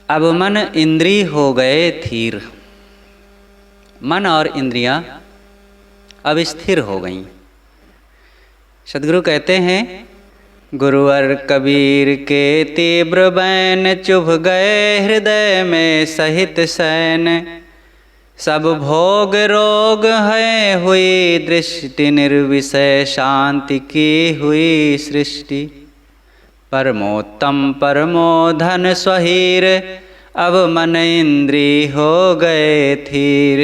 अब मन इंद्रिय हो गए थीर। मन और इंद्रियां अब स्थिर हो गईं। सदगुरु कहते हैं, गुरुवर कबीर के तीव्र बैन चुभ गए हृदय में सहित सैन। सब भोग रोग है हुई दृष्टि, निर्विषय शांति की हुई सृष्टि। परमोत्तम परमोधन स्वहीर, अब मन इंद्रिय हो गए थीर।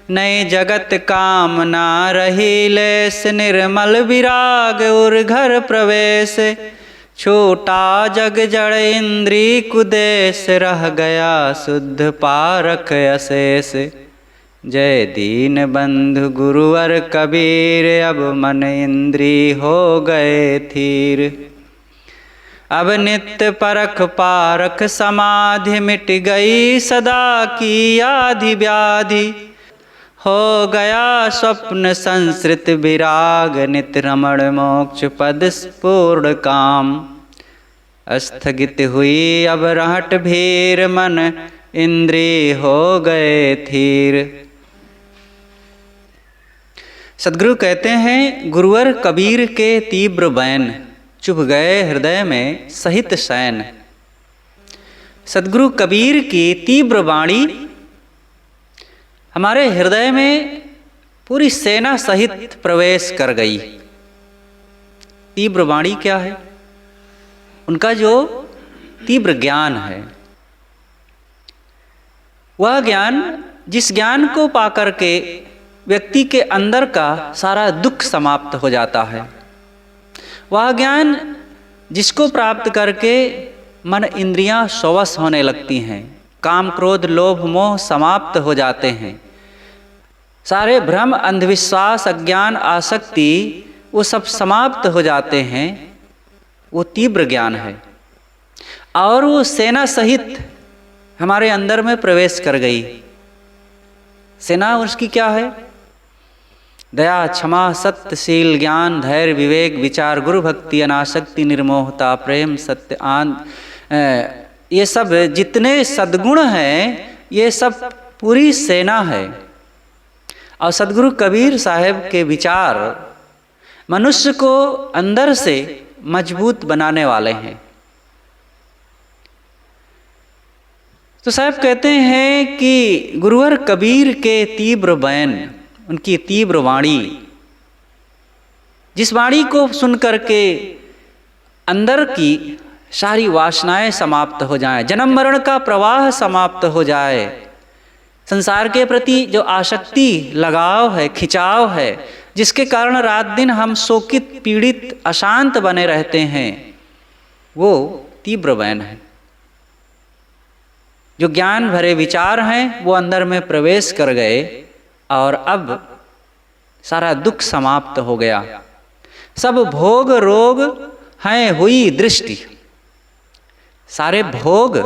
नई जगत कामना रही लेस, निर्मल विराग उर घर प्रवेश। छूटा जग जड़ इंद्री कुदेश, रह गया शुद्ध पारक अशेष। जय दीन बंधु गुरुवर कबीर, अब मन इंद्री हो गए थीर। अब नित्य परख पारख समाधि, मिट गई सदा की आधि व्याधि। हो गया स्वप्न संसृत विराग, नित रमण मोक्ष पद पूर्ण काम। स्थगित हुई अब रहट भीर, मन इंद्रिय हो गए थीर। सदगुरु कहते हैं, गुरुवर कबीर के तीव्र बैन चुभ गए हृदय में सहित शयन। सदगुरु कबीर की तीव्र वाणी हमारे हृदय में पूरी सेना सहित प्रवेश कर गई। तीव्र वाणी क्या है? उनका जो तीव्र ज्ञान है, वह ज्ञान, जिस ज्ञान को पाकर के व्यक्ति के अंदर का सारा दुख समाप्त हो जाता है। वह ज्ञान जिसको प्राप्त करके मन इंद्रियां स्ववश होने लगती हैं, काम क्रोध लोभ मोह समाप्त हो जाते हैं, सारे भ्रम अंधविश्वास अज्ञान आसक्ति वो सब समाप्त हो जाते हैं। वो तीव्र ज्ञान है और वो सेना सहित हमारे अंदर में प्रवेश कर गई। सेना उसकी क्या है? दया क्षमा सत्यशील ज्ञान धैर्य विवेक विचार गुरु भक्ति अनासक्ति निर्मोहता प्रेम सत्य आनंद, ये सब जितने सद्गुण हैं, ये सब पूरी सेना है। और सदगुरु कबीर साहब के विचार मनुष्य को अंदर से मजबूत बनाने वाले हैं। तो साहब कहते हैं कि गुरुवर कबीर के तीव्र बैन, उनकी तीव्र वाणी, जिस वाणी को सुन करके अंदर की सारी वासनाएं समाप्त हो जाएं, जन्म मरण का प्रवाह समाप्त हो जाए, संसार के प्रति जो आसक्ति लगाव है खिंचाव है, जिसके कारण रात दिन हम शोकित पीड़ित अशांत बने रहते हैं, वो तीव्र बैन है। जो ज्ञान भरे विचार हैं वो अंदर में प्रवेश कर गए और अब सारा दुख समाप्त हो गया। सब भोग रोग हैं हुई दृष्टि। सारे भोग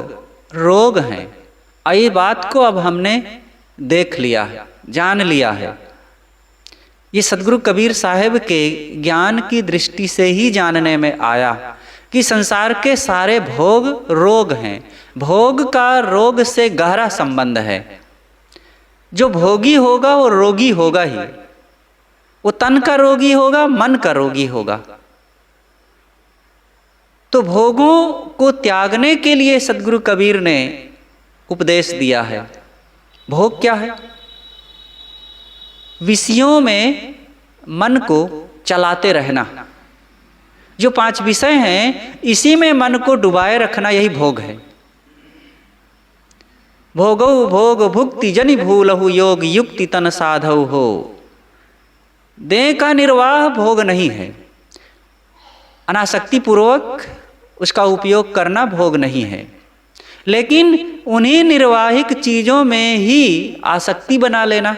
रोग हैं, और ये बात को अब हमने देख लिया है, जान लिया है। ये सदगुरु कबीर साहब के ज्ञान की दृष्टि से ही जानने में आया कि संसार के सारे भोग रोग हैं। भोग का रोग से गहरा संबंध है। जो भोगी होगा वो रोगी होगा ही। वो तन का रोगी होगा, मन का रोगी होगा। तो भोगों को त्यागने के लिए सदगुरु कबीर ने उपदेश दिया है। भोग क्या है? विषयों में मन को चलाते रहना। जो 5 विषय हैं, इसी में मन को डुबाए रखना, यही भोग है। भोगौ भोग भुक्ति जनि भूलहु, योग युक्ति तन साधौ हो। देह का निर्वाह भोग नहीं है। अनासक्ति पूर्वक उसका उपयोग करना भोग नहीं है, लेकिन उन्हीं निर्वाहिक चीजों में ही आसक्ति बना लेना,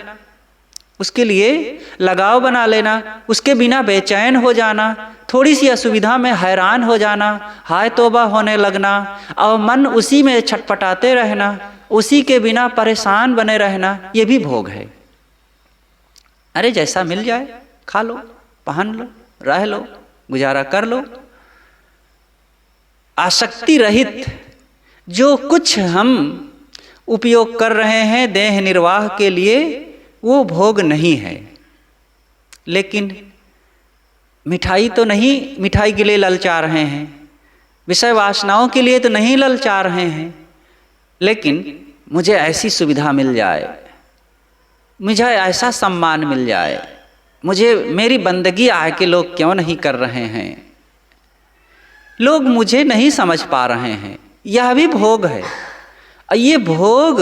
उसके लिए लगाव बना लेना, उसके बिना बेचैन हो जाना, थोड़ी सी असुविधा में हैरान हो जाना, हाय तौबा होने लगना, और मन उसी में छटपटाते रहना, उसी के बिना परेशान बने रहना, ये भी भोग है। अरे जैसा मिल जाए खा लो, पहन लो, रह लो, गुजारा कर लो। आसक्ति रहित जो कुछ हम उपयोग कर रहे हैं देह निर्वाह के लिए वो भोग नहीं है। लेकिन मिठाई तो नहीं, मिठाई के लिए ललचा रहे हैं, विषय वासनाओं के लिए तो नहीं ललचा रहे हैं, लेकिन मुझे ऐसी सुविधा मिल जाए, मुझे ऐसा सम्मान मिल जाए, मुझे मेरी बंदगी आके लोग क्यों नहीं कर रहे हैं, लोग मुझे नहीं समझ पा रहे हैं, यह भी भोग है। ये भोग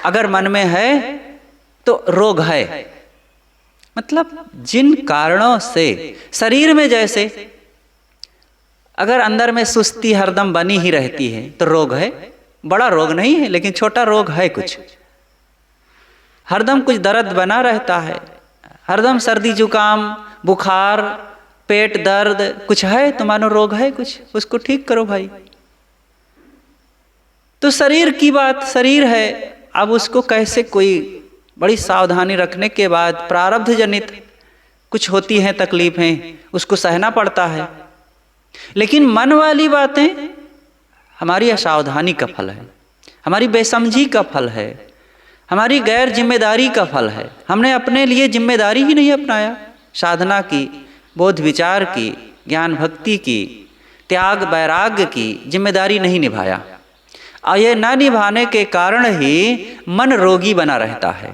अगर मन में है तो रोग है। मतलब जिन कारणों से शरीर में जैसे अगर अंदर में सुस्ती हरदम बनी ही रहती है तो रोग है, बड़ा रोग नहीं है लेकिन छोटा रोग है कुछ। हरदम कुछ दर्द बना रहता है, हरदम सर्दी जुकाम बुखार पेट दर्द कुछ है तो मानो रोग है कुछ, उसको ठीक करो भाई। तो शरीर की बात शरीर है, अब उसको कैसे कोई बड़ी सावधानी रखने के बाद प्रारब्ध जनित कुछ होती हैं तकलीफें, उसको सहना पड़ता है। लेकिन मन वाली बातें हमारी असावधानी का फल है, हमारी बेसमझी का फल है, हमारी गैर जिम्मेदारी का फल है। हमने अपने लिए जिम्मेदारी ही नहीं अपनाया, साधना की, बोध विचार की, ज्ञान भक्ति की, त्याग वैराग्य की जिम्मेदारी नहीं निभाया। और ये न निभाने के कारण ही मन रोगी बना रहता है,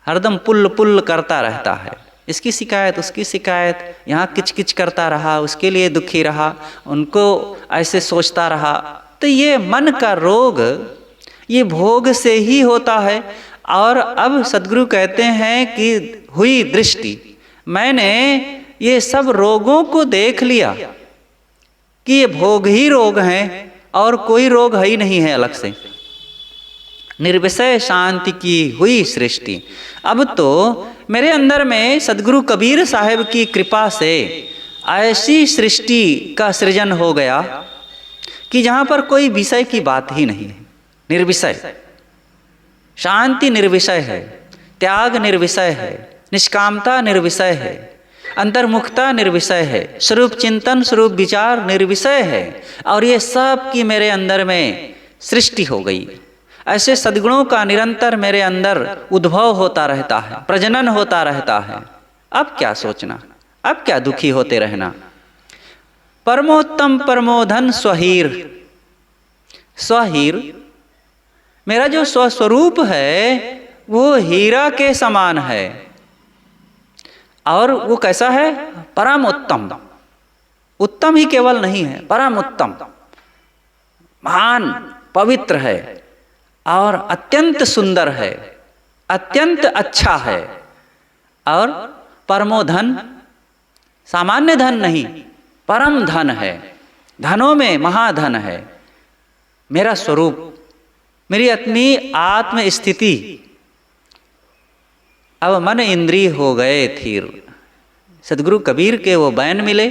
हरदम पुल पुल करता रहता है, इसकी शिकायत उसकी शिकायत, यहाँ किच किच करता रहा, उसके लिए दुखी रहा, उनको ऐसे सोचता रहा। तो ये मन का रोग ये भोग से ही होता है। और अब सद्गुरु कहते हैं कि हुई दृष्टि, मैंने ये सब रोगों को देख लिया कि ये भोग ही रोग हैं और कोई रोग है ही नहीं है अलग से। निर्विषय शांति की हुई सृष्टि। अब तो मेरे अंदर में सद्गुरु कबीर साहब की कृपा से ऐसी सृष्टि का सृजन हो गया कि जहाँ पर कोई विषय की बात ही नहीं है। निर्विषय शांति निर्विषय है, त्याग निर्विषय है, निष्कामता निर्विषय है, अंतर्मुखता निर्विषय है, स्वरूप चिंतन स्वरूप विचार निर्विषय है। और ये सब की मेरे अंदर में सृष्टि हो गई। ऐसे सद्गुणों का निरंतर मेरे अंदर उद्भव होता रहता है, प्रजनन होता रहता है। अब क्या सोचना, अब क्या दुखी होते रहना। परमोत्तम परमोधन स्वहीर, स्वहीर मेरा जो स्वस्वरूप है वो हीरा के समान है। और वो कैसा है? परम उत्तम। उत्तम ही केवल नहीं है, परम उत्तम, महान पवित्र है और अत्यंत सुंदर है, अत्यंत अच्छा है। और परमोधन सामान्य धन नहीं, परम धन है, धनों में महाधन है। मेरा स्वरूप, मेरी अपनी आत्म स्थिति। अब मन इंद्रिय हो गए थीर। सद्गुरु कबीर के वो बैन मिले,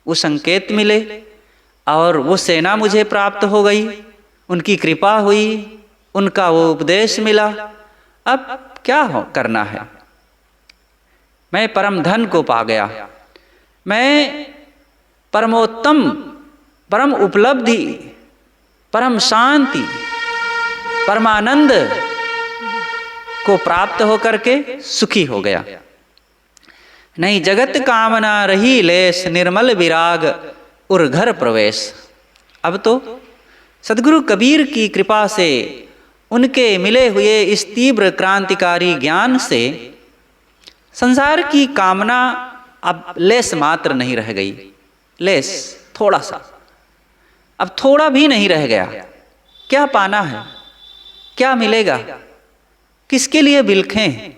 वो संकेत मिले और वो सेना मुझे प्राप्त हो गई, उनकी कृपा हुई, उनका वो उपदेश मिला। अब क्या करना है? मैं परम धन को पा गया, मैं परमोत्तम परम उपलब्धि परम शांति परमानंद को प्राप्त होकर के सुखी हो गया। नहीं जगत कामना रही लेस, निर्मल विराग उर घर प्रवेश। अब तो सद्गुरु कबीर की कृपा से, उनके मिले हुए इस तीव्र क्रांतिकारी ज्ञान से संसार की कामना अब लेस मात्र नहीं रह गई। लेस थोड़ा सा, अब थोड़ा भी नहीं रह गया। क्या पाना है, क्या मिलेगा, किसके लिए बिलखें,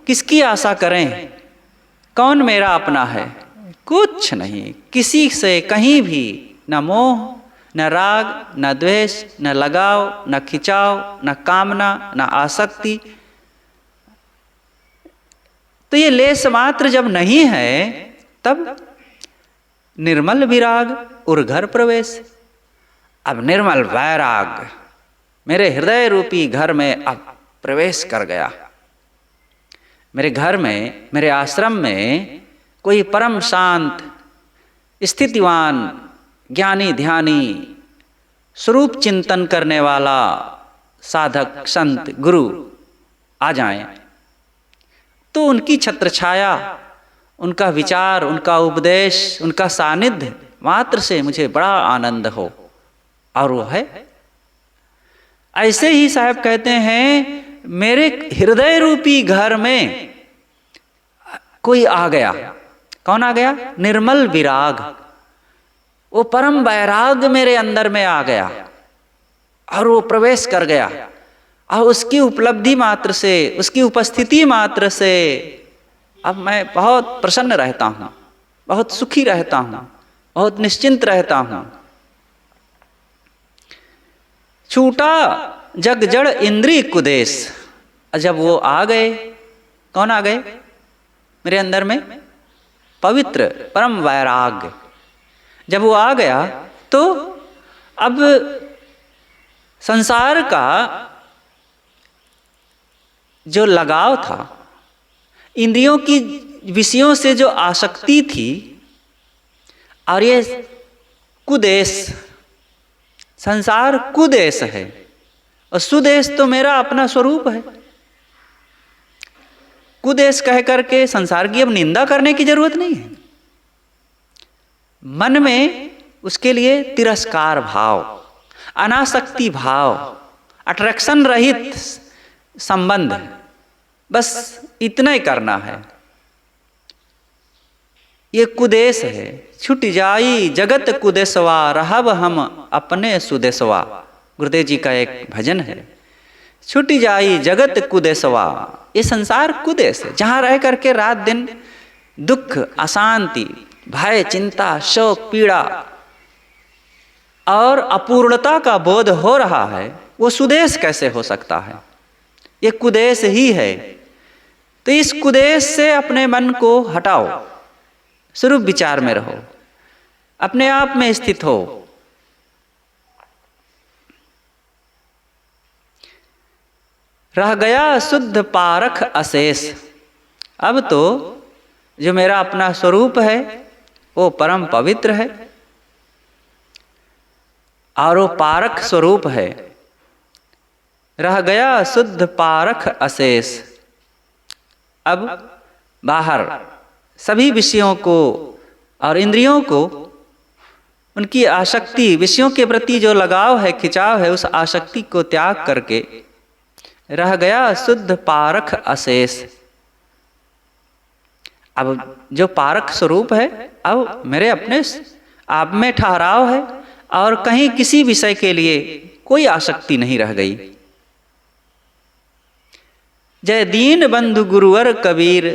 किसकी आशा करें, कौन मेरा अपना है? कुछ नहीं, किसी से कहीं भी न मोह, न राग, न द्वेष, न लगाव, न खिंचाव, न कामना, न आसक्ति। तो ये लेस मात्र जब नहीं है तब निर्मल विराग उर घर प्रवेश। अब निर्मल वैराग मेरे हृदय रूपी घर में अब प्रवेश कर गया। मेरे घर में, मेरे आश्रम में कोई परम शांत, स्थितिवान, ज्ञानी ध्यानी, स्वरूप चिंतन करने वाला साधक संत गुरु आ जाएं, तो उनकी छत्रछाया, उनका विचार, उनका उपदेश, उनका सानिध्य मात्र से मुझे बड़ा आनंद हो। और वो है ऐसे ही साहब कहते हैं, मेरे हृदय रूपी घर में कोई आ गया। कौन आ गया? निर्मल विराग, वो परम वैराग मेरे अंदर में आ गया और वो प्रवेश कर गया। और उसकी उपलब्धि मात्र से, उसकी उपस्थिति मात्र से अब मैं बहुत प्रसन्न रहता हूँ, बहुत सुखी रहता हूँ, बहुत निश्चिंत रहता हूँ। छूटा जग जड़ इंद्रिय कुदेश। जब वो आ गए, कौन आ गए? मेरे अंदर में पवित्र परम वैराग्य जब वो आ गया, तो अब संसार का जो लगाव था, इंद्रियों की विषयों से जो आसक्ति थी, और ये कुदेश, संसार कुदेश है और सुदेश तो मेरा अपना स्वरूप है। कुदेश कह करके संसार की अब निंदा करने की जरूरत नहीं है। मन में उसके लिए तिरस्कार भाव, अनासक्ति भाव, अट्रैक्शन रहित संबंध, बस इतना ही करना है। ये कुदेश है। छुट जाई जगत कुदेशवा, रहब हम अपने सुदेशवा। गुरुदेव जी का एक भजन है, छुट जाई जगत कुदेशवा। ये संसार कुदेश है, जहाँ रह करके रात दिन दुख, अशांति, भय, चिंता, शोक, पीड़ा और अपूर्णता का बोध हो रहा है। वो सुदेश कैसे हो सकता है? ये कुदेश ही है। तो इस कुदेश से अपने मन को हटाओ, स्वरूप विचार में रहो, अपने आप में स्थित हो। रह गया शुद्ध पारख अशेष। अब तो जो मेरा अपना स्वरूप है वो परम पवित्र है और वो पारख स्वरूप है। रह गया शुद्ध पारख अशेष। अब बाहर सभी विषयों को और इंद्रियों को, उनकी आसक्ति, विषयों के प्रति जो लगाव है, खिंचाव है, उस आसक्ति को त्याग करके रह गया शुद्ध पारख अशेष। अब जो पारख स्वरूप है, अब मेरे अपने आप में ठहराव है और कहीं किसी विषय के लिए कोई आसक्ति नहीं रह गई। जय दीन बंधु गुरुवर कबीर,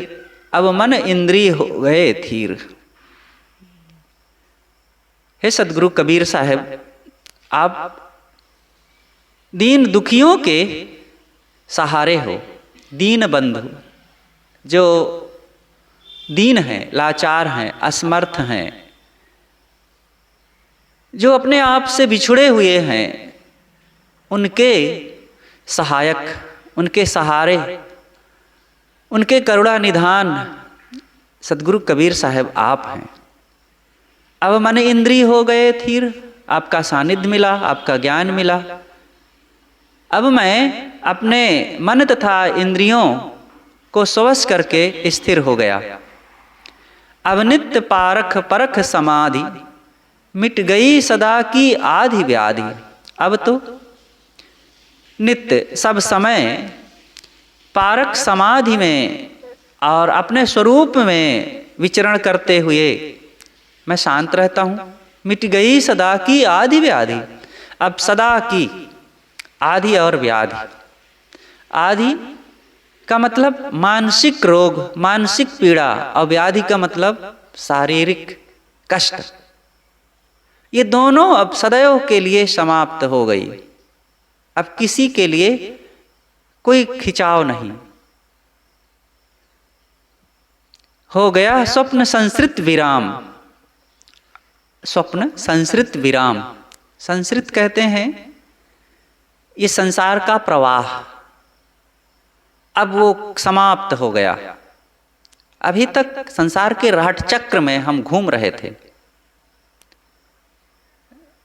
अब मन इंद्रिय हो गए थीर। हे सदगुरु कबीर साहब, आप दीन दुखियों के सहारे हो। दीन बंधु, जो दीन हैं, लाचार हैं, असमर्थ हैं, जो अपने आप से बिछुड़े हुए हैं, उनके सहायक, उनके सहारे, उनके करुणा निधान सदगुरु कबीर साहब आप हैं। अब मन इंद्रिय हो गए थीर, आपका सानिध्य मिला, आपका ज्ञान मिला। अब मैं अपने मन तथा इंद्रियों को स्वश करके स्थिर हो गया। अब नित्य पारख परख समाधि, मिट गई सदा की आधि व्याधि। अब तो नित्य सब समय पारक समाधि में और अपने स्वरूप में विचरण करते हुए मैं शांत रहता हूँ। मिट गई सदा की आधि व्याधि। अब सदा की आधि और व्याधि, आधि का मतलब मानसिक रोग, मानसिक पीड़ा, और व्याधि का मतलब शारीरिक कष्ट। ये दोनों अब सदैव के लिए समाप्त हो गई। अब किसी के लिए कोई खिंचाव नहीं। हो गया स्वप्न संसृत विराम। स्वप्न संसृत विराम, संसृत कहते हैं ये संसार का प्रवाह, अब वो समाप्त हो गया। अभी तक संसार के रहट चक्र में हम घूम रहे थे।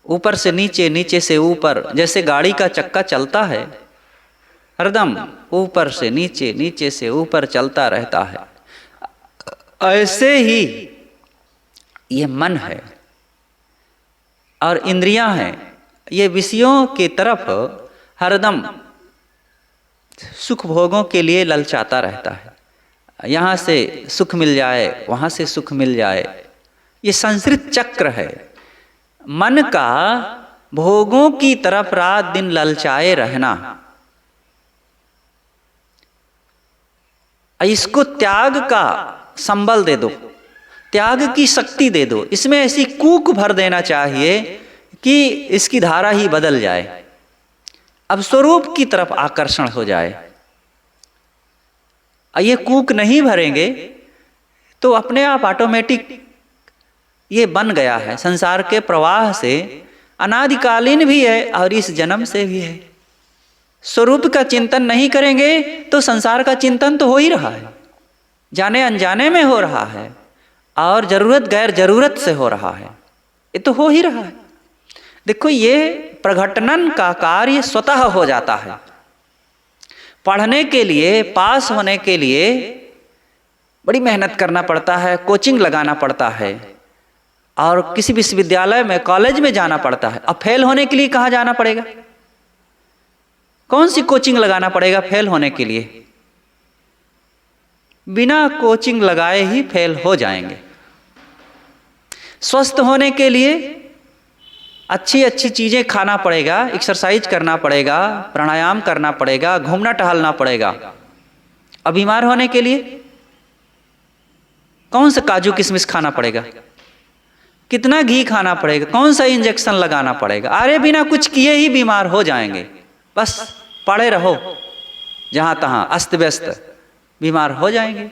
ऊपर से नीचे, नीचे से ऊपर, जैसे गाड़ी का चक्का चलता है, हरदम ऊपर से नीचे, नीचे से ऊपर चलता रहता है, ऐसे ही ये मन है और इंद्रियां हैं, ये विषयों की तरफ हरदम सुख भोगों के लिए ललचाता रहता है। यहाँ से सुख मिल जाए, वहाँ से सुख मिल जाए, ये संसृत चक्र है। मन का भोगों की तरफ रात दिन ललचाए रहना, इसको त्याग का संबल दे दो, त्याग की शक्ति दे दो, इसमें ऐसी कूक भर देना चाहिए कि इसकी धारा ही बदल जाए, अब स्वरूप की तरफ आकर्षण हो जाए। ये कूक नहीं भरेंगे तो अपने आप ऑटोमेटिक ये बन गया है, संसार के प्रवाह से अनादिकालीन भी है और इस जन्म से भी है। स्वरूप का चिंतन नहीं करेंगे तो संसार का चिंतन तो हो ही रहा है, जाने अनजाने में हो रहा है और जरूरत गैर जरूरत से हो रहा है, ये तो हो ही रहा है। देखो, ये प्रघटनन का कार्य स्वतः हो जाता है। पढ़ने के लिए, पास होने के लिए बड़ी मेहनत करना पड़ता है, कोचिंग लगाना पड़ता है और किसी विश्वविद्यालय में, कॉलेज में जाना पड़ता है। अब फेल होने के लिए कहाँ जाना पड़ेगा? कौन सी कोचिंग लगाना पड़ेगा फेल होने के लिए? बिना कोचिंग लगाए ही फेल हो जाएंगे। स्वस्थ होने के लिए अच्छी अच्छी चीजें खाना पड़ेगा, एक्सरसाइज करना पड़ेगा, प्राणायाम करना पड़ेगा, घूमना टहलना पड़ेगा। अब बीमार होने के लिए कौन सा काजू किशमिश खाना पड़ेगा, कितना घी खाना पड़ेगा, कौन सा इंजेक्शन लगाना पड़ेगा? अरे बिना कुछ किए ही बीमार हो जाएंगे, बस पड़े रहो जहां तहां अस्त व्यस्त, बीमार हो जाएंगे।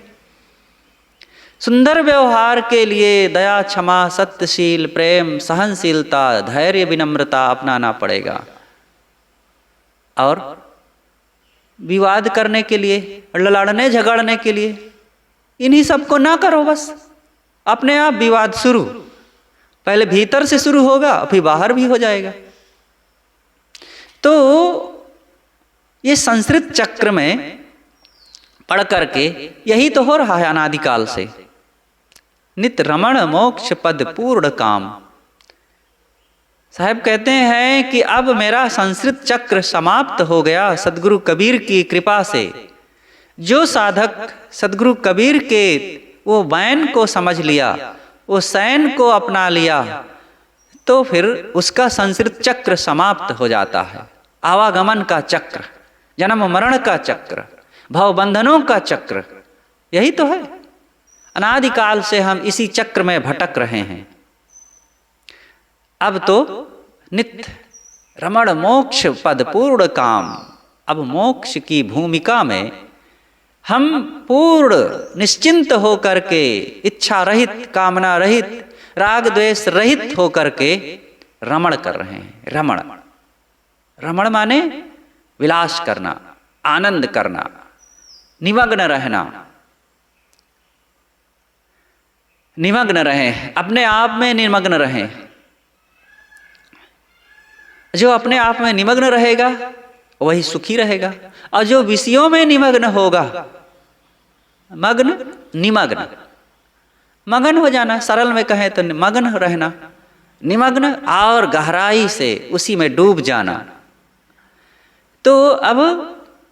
सुंदर व्यवहार के लिए दया, क्षमा, सत्यशील, प्रेम, सहनशीलता, धैर्य, विनम्रता अपनाना पड़ेगा। और विवाद करने के लिए, लड़ने झगड़ने के लिए इन्हीं सबको ना करो, बस अपने आप विवाद शुरू, पहले भीतर से शुरू होगा फिर बाहर भी हो जाएगा। तो ये संस्कृत चक्र में पढ़ करके यही तो हो रहा है अनादिकाल से। नित रमण मोक्ष पद पूर्ण काम। साहब कहते हैं कि अब मेरा संस्कृत चक्र समाप्त हो गया सदगुरु कबीर की कृपा से। जो साधक सदगुरु कबीर के वो बैन को समझ लिया, वो सैन को अपना लिया, तो फिर उसका संस्कृत चक्र समाप्त हो जाता है। आवागमन का चक्र, जन्म मरण का चक्र, भव बंधनों का चक्र, यही तो है। अनादिकाल से हम इसी चक्र में भटक रहे हैं। अब तो नित्य रमण मोक्ष पद पूर्ण काम, अब मोक्ष की भूमिका में हम पूर्ण निश्चिंत होकर के, इच्छा रहित, कामना रहित, राग द्वेष रहित होकर के रमण कर रहे हैं। रमण, रमण माने विलास करना, आनंद करना, निमग्न रहना। निमग्न रहें, अपने आप में निमग्न रहें। जो अपने आप में निमग्न रहेगा वही सुखी रहेगा, और जो विषयों में निमग्न होगा, मग्न निमग्न, मगन हो जाना, सरल में कहें तो मग्न रहना, निमग्न और गहराई से उसी में डूब जाना। तो अब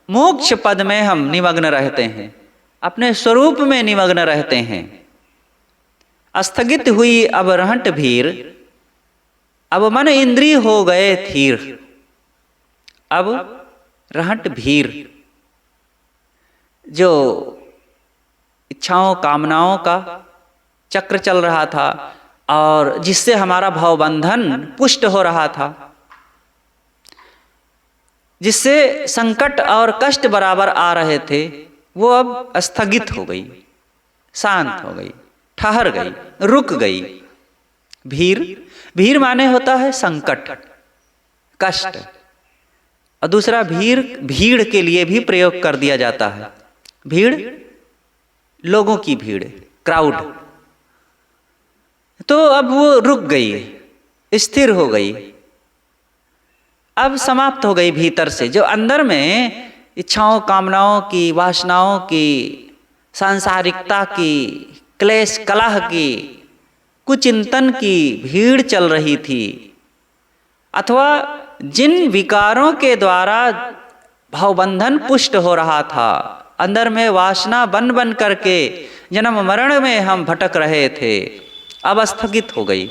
मोक्ष पद में हम निमग्न रहते हैं, अपने स्वरूप में निमग्न रहते हैं। स्थगित हुई अब रहंट भीर, अब मन इंद्रिय हो गए थीर। अब रहंट भीर, जो इच्छाओं कामनाओं का चक्र चल रहा था और जिससे हमारा भावबंधन पुष्ट हो रहा था, जिससे संकट और कष्ट बराबर आ रहे थे, वो अब स्थगित हो गई, शांत हो गई, ठहर गई, रुक गई। भीर, भीर माने होता है संकट, कष्ट, और दूसरा भीड़, भीड़ के लिए भी प्रयोग कर दिया जाता है। भीड़, लोगों की भीड़, क्राउड। तो अब वो रुक गई, स्थिर हो गई। अब समाप्त हो गई भीतर से, जो अंदर में इच्छाओं, कामनाओं की, वासनाओं की, सांसारिकता की, क्लेश कलह की, कुचिंतन की भीड़ चल रही थी, अथवा जिन विकारों के द्वारा भावबंधन पुष्ट हो रहा था, अंदर में वासना बन बन करके जन्म मरण में हम भटक रहे थे, अब स्थगित हो गई।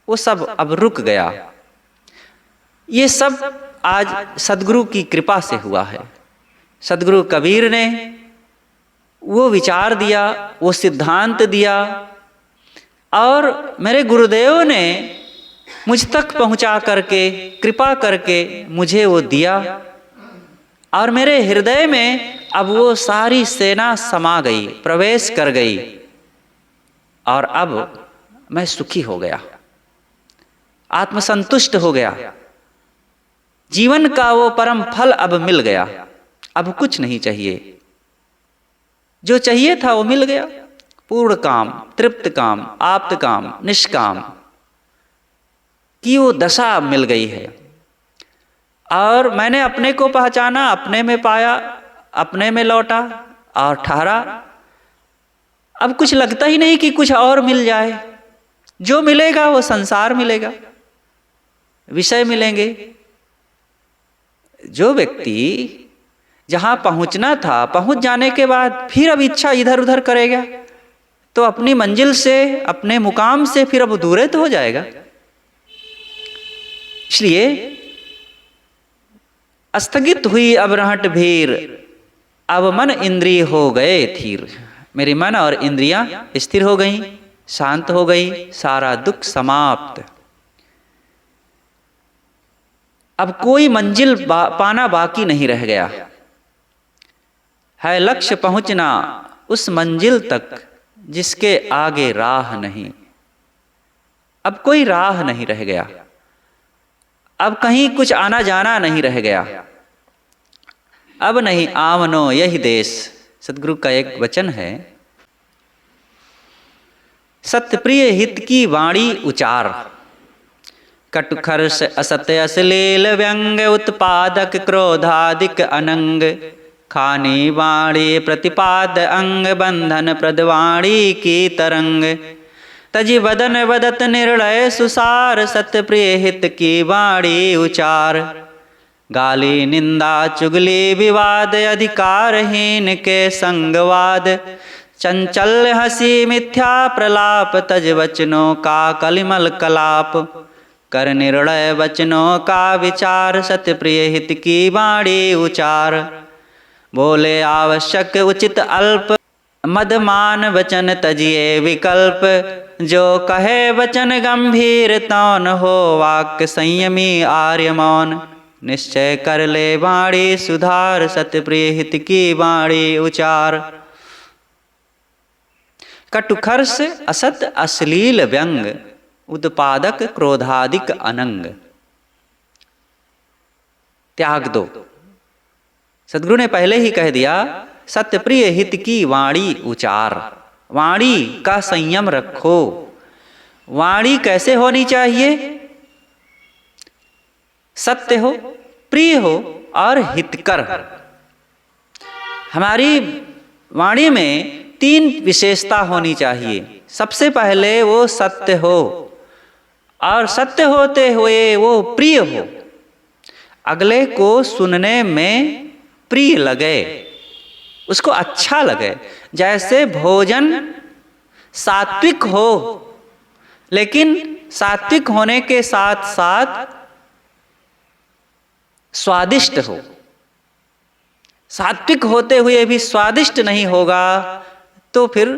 वो सब अब रुक गया। ये सब आज सद्गुरु की कृपा से हुआ है। सद्गुरु कबीर ने वो विचार दिया, वो सिद्धांत दिया, और मेरे गुरुदेव ने मुझ तक पहुंचा करके, कृपा करके मुझे वो दिया, और मेरे हृदय में अब वो सारी सेना समा गई, प्रवेश कर गई, और अब मैं सुखी हो गया, आत्मसंतुष्ट हो गया। जीवन का वो परम फल अब मिल गया। अब कुछ नहीं चाहिए, जो चाहिए था वो मिल गया। पूर्ण काम, तृप्त काम, आप्त काम, निष्काम की वो दशा मिल गई है। और मैंने अपने को पहचाना, अपने में पाया, अपने में लौटा और ठहरा। अब कुछ लगता ही नहीं कि कुछ और मिल जाए। जो मिलेगा वो संसार मिलेगा, विषय मिलेंगे। जो व्यक्ति जहां पहुंचना था, पहुंच जाने के बाद फिर अब इच्छा इधर उधर करेगा, तो अपनी मंजिल से, अपने मुकाम से फिर अब दूर तो हो जाएगा। इसलिए स्थगित हुई अब रहट भीर, अब मन इंद्रिय हो गए थीर। मेरी मन और इंद्रियां स्थिर हो गई, शांत हो गई, सारा दुख समाप्त। अब कोई मंजिल पाना बाकी नहीं रह गया है। लक्ष्य पहुंचना उस मंजिल तक जिसके आगे राह नहीं। अब कोई राह नहीं रह गया, अब कहीं कुछ आना जाना नहीं रह गया। अब नहीं आमनो यही देश। सद्गुरु का एक वचन है, सत्यप्रिय हित की वाणी उचार, कटुखर्ष असत्य अश्लील व्यंग, उत्पादक क्रोधादिक अनंग, खानी वाणी प्रतिपाद अंग, बंधन प्रदवाणी की तरंग, तजी वदन वदत निर्णय सुसार, सत्य प्रिय हित की वाणी उचार, गाली निंदा चुगली विवाद, अधिकारहीन के संगवाद, चंचल हंसी मिथ्या प्रलाप, तज वचनों का कलिमल कलाप, कर निर्णय वचनों का विचार, सत्य प्रिय हित की वाणी उचार, बोले आवश्यक उचित अल्प, मदमान वचन तजिए विकल्प, जो कहे वचन गंभीर तौन, हो वाक्य संयमी आर्य मौन, निश्चय कर ले वाणी सुधार, सत्य प्रिय हित की वाणी उचार, कटुखर्ष असत अश्लील व्यंग, उत्पादक क्रोधादिक अनंग, त्याग दो। सद्गुरु ने पहले ही कह दिया, सत्य प्रिय हित की वाणी उचार, वाणी का संयम रखो। वाणी कैसे होनी चाहिए? सत्य हो, प्रिय हो और हितकर। हमारी वाणी में 3 विशेषता होनी चाहिए। सबसे पहले वो सत्य हो, और सत्य होते हुए वो प्रिय हो, अगले को सुनने में प्रिय लगे, उसको अच्छा लगे। जैसे भोजन सात्विक हो, लेकिन सात्विक होने के साथ साथ स्वादिष्ट हो। सात्विक होते हुए भी स्वादिष्ट नहीं होगा तो फिर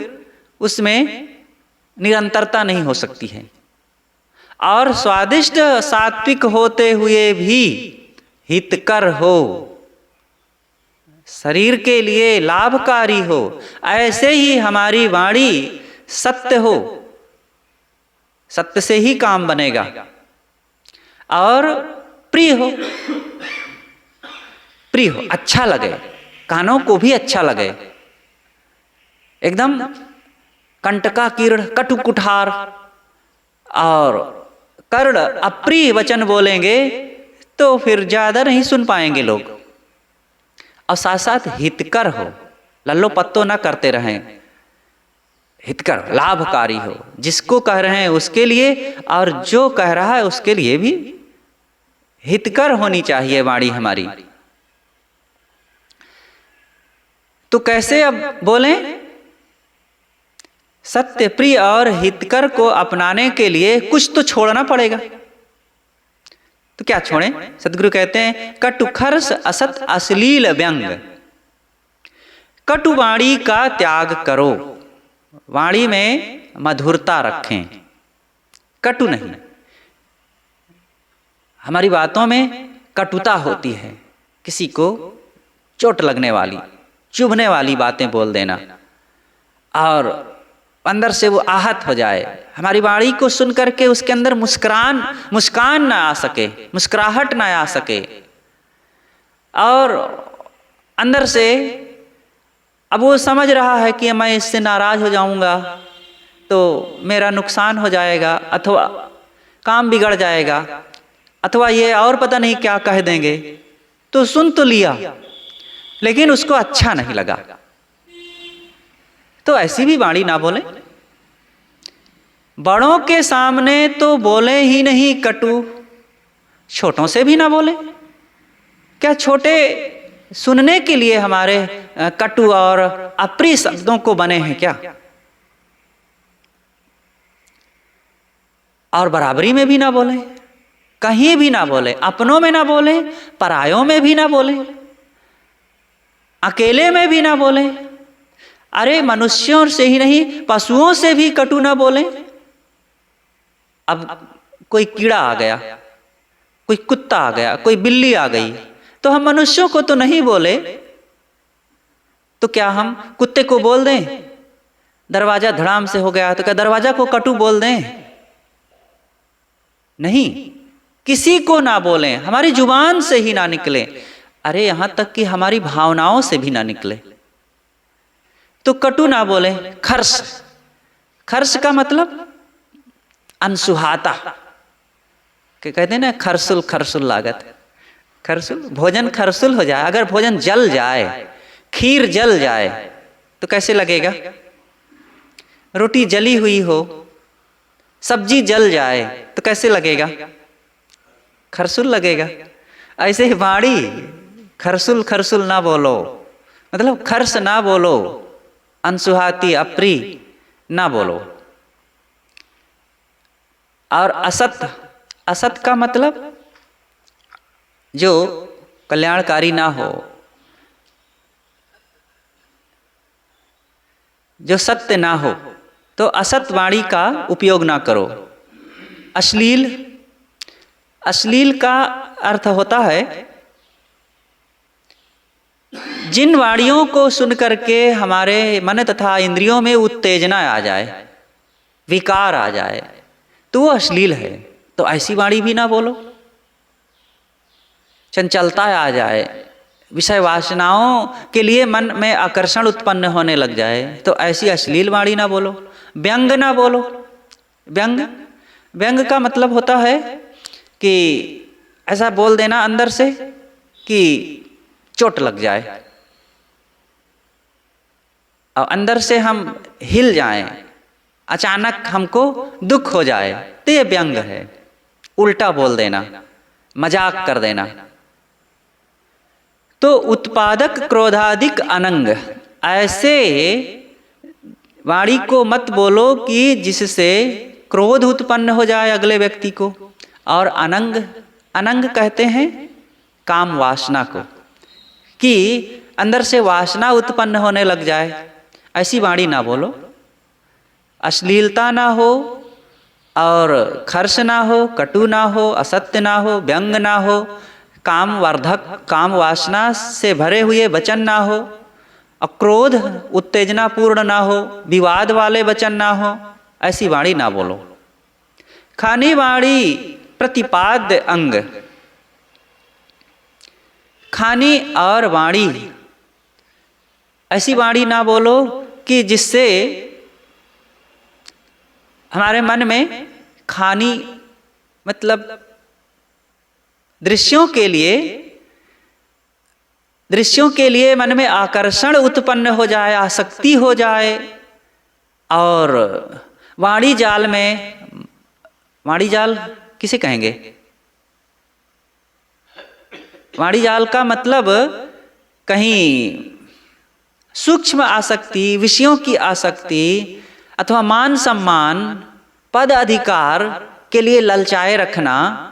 उसमें निरंतरता नहीं हो सकती है। और स्वादिष्ट सात्विक होते हुए भी हितकर हो, शरीर के लिए लाभकारी हो, ऐसे ही हमारी वाणी सत्य हो। सत्य से ही काम बनेगा। और प्रिय हो, प्रिय हो, अच्छा लगे, कानों को भी अच्छा लगे। एकदम कंटका कीर्ण, कटु कुठार और कर्ण अप्रिय वचन बोलेंगे तो फिर ज़्यादा नहीं सुन पाएंगे लोग। और साथ साथ हितकर हो, लल्लो पत्तो ना करते रहें, हितकर लाभकारी हो, जिसको कह रहे हैं उसके लिए और जो कह रहा है उसके लिए भी हितकर होनी चाहिए वाणी हमारी। तो कैसे अब बोलें? सत्य प्रिय और हितकर को अपनाने के लिए कुछ तो छोड़ना पड़ेगा। तो क्या छोड़ें? सदगुरु कहते हैं कटु खर्स असत अश्लील व्यंग, कटु वाणी का त्याग करो, वाणी में मधुरता रखें, कटु नहीं। हमारी बातों में कटुता होती है, किसी को चोट लगने वाली, चुभने वाली बातें बोल देना और अंदर से वो आहत हो जाए। हमारी वाणी को सुन करके उसके अंदर मुस्कान ना आ सके, मुस्कुराहट ना आ सके, और अंदर से अब वो समझ रहा है कि मैं इससे नाराज हो जाऊंगा तो मेरा नुकसान हो जाएगा, अथवा काम बिगड़ जाएगा, अथवा ये और पता नहीं क्या कह देंगे। तो सुन तो लिया लेकिन उसको अच्छा नहीं लगा, तो ऐसी भी वाणी ना बोले। बड़ों के सामने तो बोले ही नहीं कटु, छोटों से भी ना बोले। क्या छोटे सुनने के लिए हमारे कटु और अप्रिय शब्दों को बने हैं क्या? और बराबरी में भी ना बोले, कहीं भी ना बोले, अपनों में ना बोले, परायों में भी ना बोले, अकेले में भी ना बोले। अरे मनुष्यों से ही नहीं, पशुओं से भी कटु ना बोले। अब कोई कीड़ा आ गया, कोई कुत्ता आ गया, कोई बिल्ली आ गई, तो हम मनुष्यों को तो नहीं बोले, तो क्या हम कुत्ते को बोल दें? दरवाजा धड़ाम से हो गया तो क्या दरवाजा को कटु बोल दें? नहीं, किसी को ना बोलें, हमारी जुबान से ही ना निकले। अरे यहां तक कि हमारी भावनाओं से भी ना निकले तो कटु ना बोले। खर्स, खर्स का मतलब अनसुहाता, कि कहते हैं ना खरसुल खरसुल लागत, खरसुल भोजन खरसुल हो जाए। अगर भोजन जल जाए, खीर जल जाए तो कैसे लगेगा? रोटी जली हुई हो, सब्जी जल जाए तो कैसे लगेगा? खरसुल लगेगा। ऐसे ही वाणी खरसुल खरसुल ना बोलो, मतलब खर्स ना बोलो, अनसुहाती अप्रिय ना बोलो। और असत, असत का मतलब जो कल्याणकारी ना हो, जो सत्य ना हो, तो असत वाणी का उपयोग ना करो। अश्लील, अश्लील का अर्थ होता है जिन वाणियों को सुन करके हमारे मन तथा इंद्रियों में उत्तेजना आ जाए, विकार आ जाए, तो वो अश्लील है। तो ऐसी वाणी भी ना बोलो। चंचलता आ जाए, विषय वासनाओं के लिए मन में आकर्षण उत्पन्न होने लग जाए, तो ऐसी अश्लील वाणी ना बोलो। व्यंग ना बोलो। व्यंग, व्यंग का मतलब होता है कि ऐसा बोल देना अंदर से कि चोट लग जाए और अंदर से हम हिल जाएं, अचानक हमको दुख हो जाए, तो ये व्यंग है। उल्टा बोल देना, मजाक कर देना। तो उत्पादक क्रोधाधिक अनंग, ऐसे वाणी को मत बोलो कि जिससे क्रोध उत्पन्न हो जाए अगले व्यक्ति को। और अनंग, अनंग कहते हैं काम वासना को, कि अंदर से वासना उत्पन्न होने लग जाए, ऐसी वाणी ना बोलो। अश्लीलता ना हो और खर्च ना हो, कटु ना हो, असत्य ना हो, व्यंग ना हो, काम वर्धक, काम वासना से भरे हुए वचन ना हो, अक्रोध उत्तेजना पूर्ण ना हो, विवाद वाले वचन ना हो, ऐसी वाणी ना बोलो। खानी वाणी प्रतिपाद्य अंग, खानी और वाणी, ऐसी वाणी ना बोलो कि जिससे हमारे मन में खानी मतलब दृश्यों के लिए मन में आकर्षण उत्पन्न हो जाए, आसक्ति हो जाए। और वाणी जाल किसे कहेंगे? वाणी जाल का मतलब कहीं सूक्ष्म आसक्ति, विषयों की आसक्ति, अथवा मान सम्मान, पद अधिकार के लिए ललचाए रखना,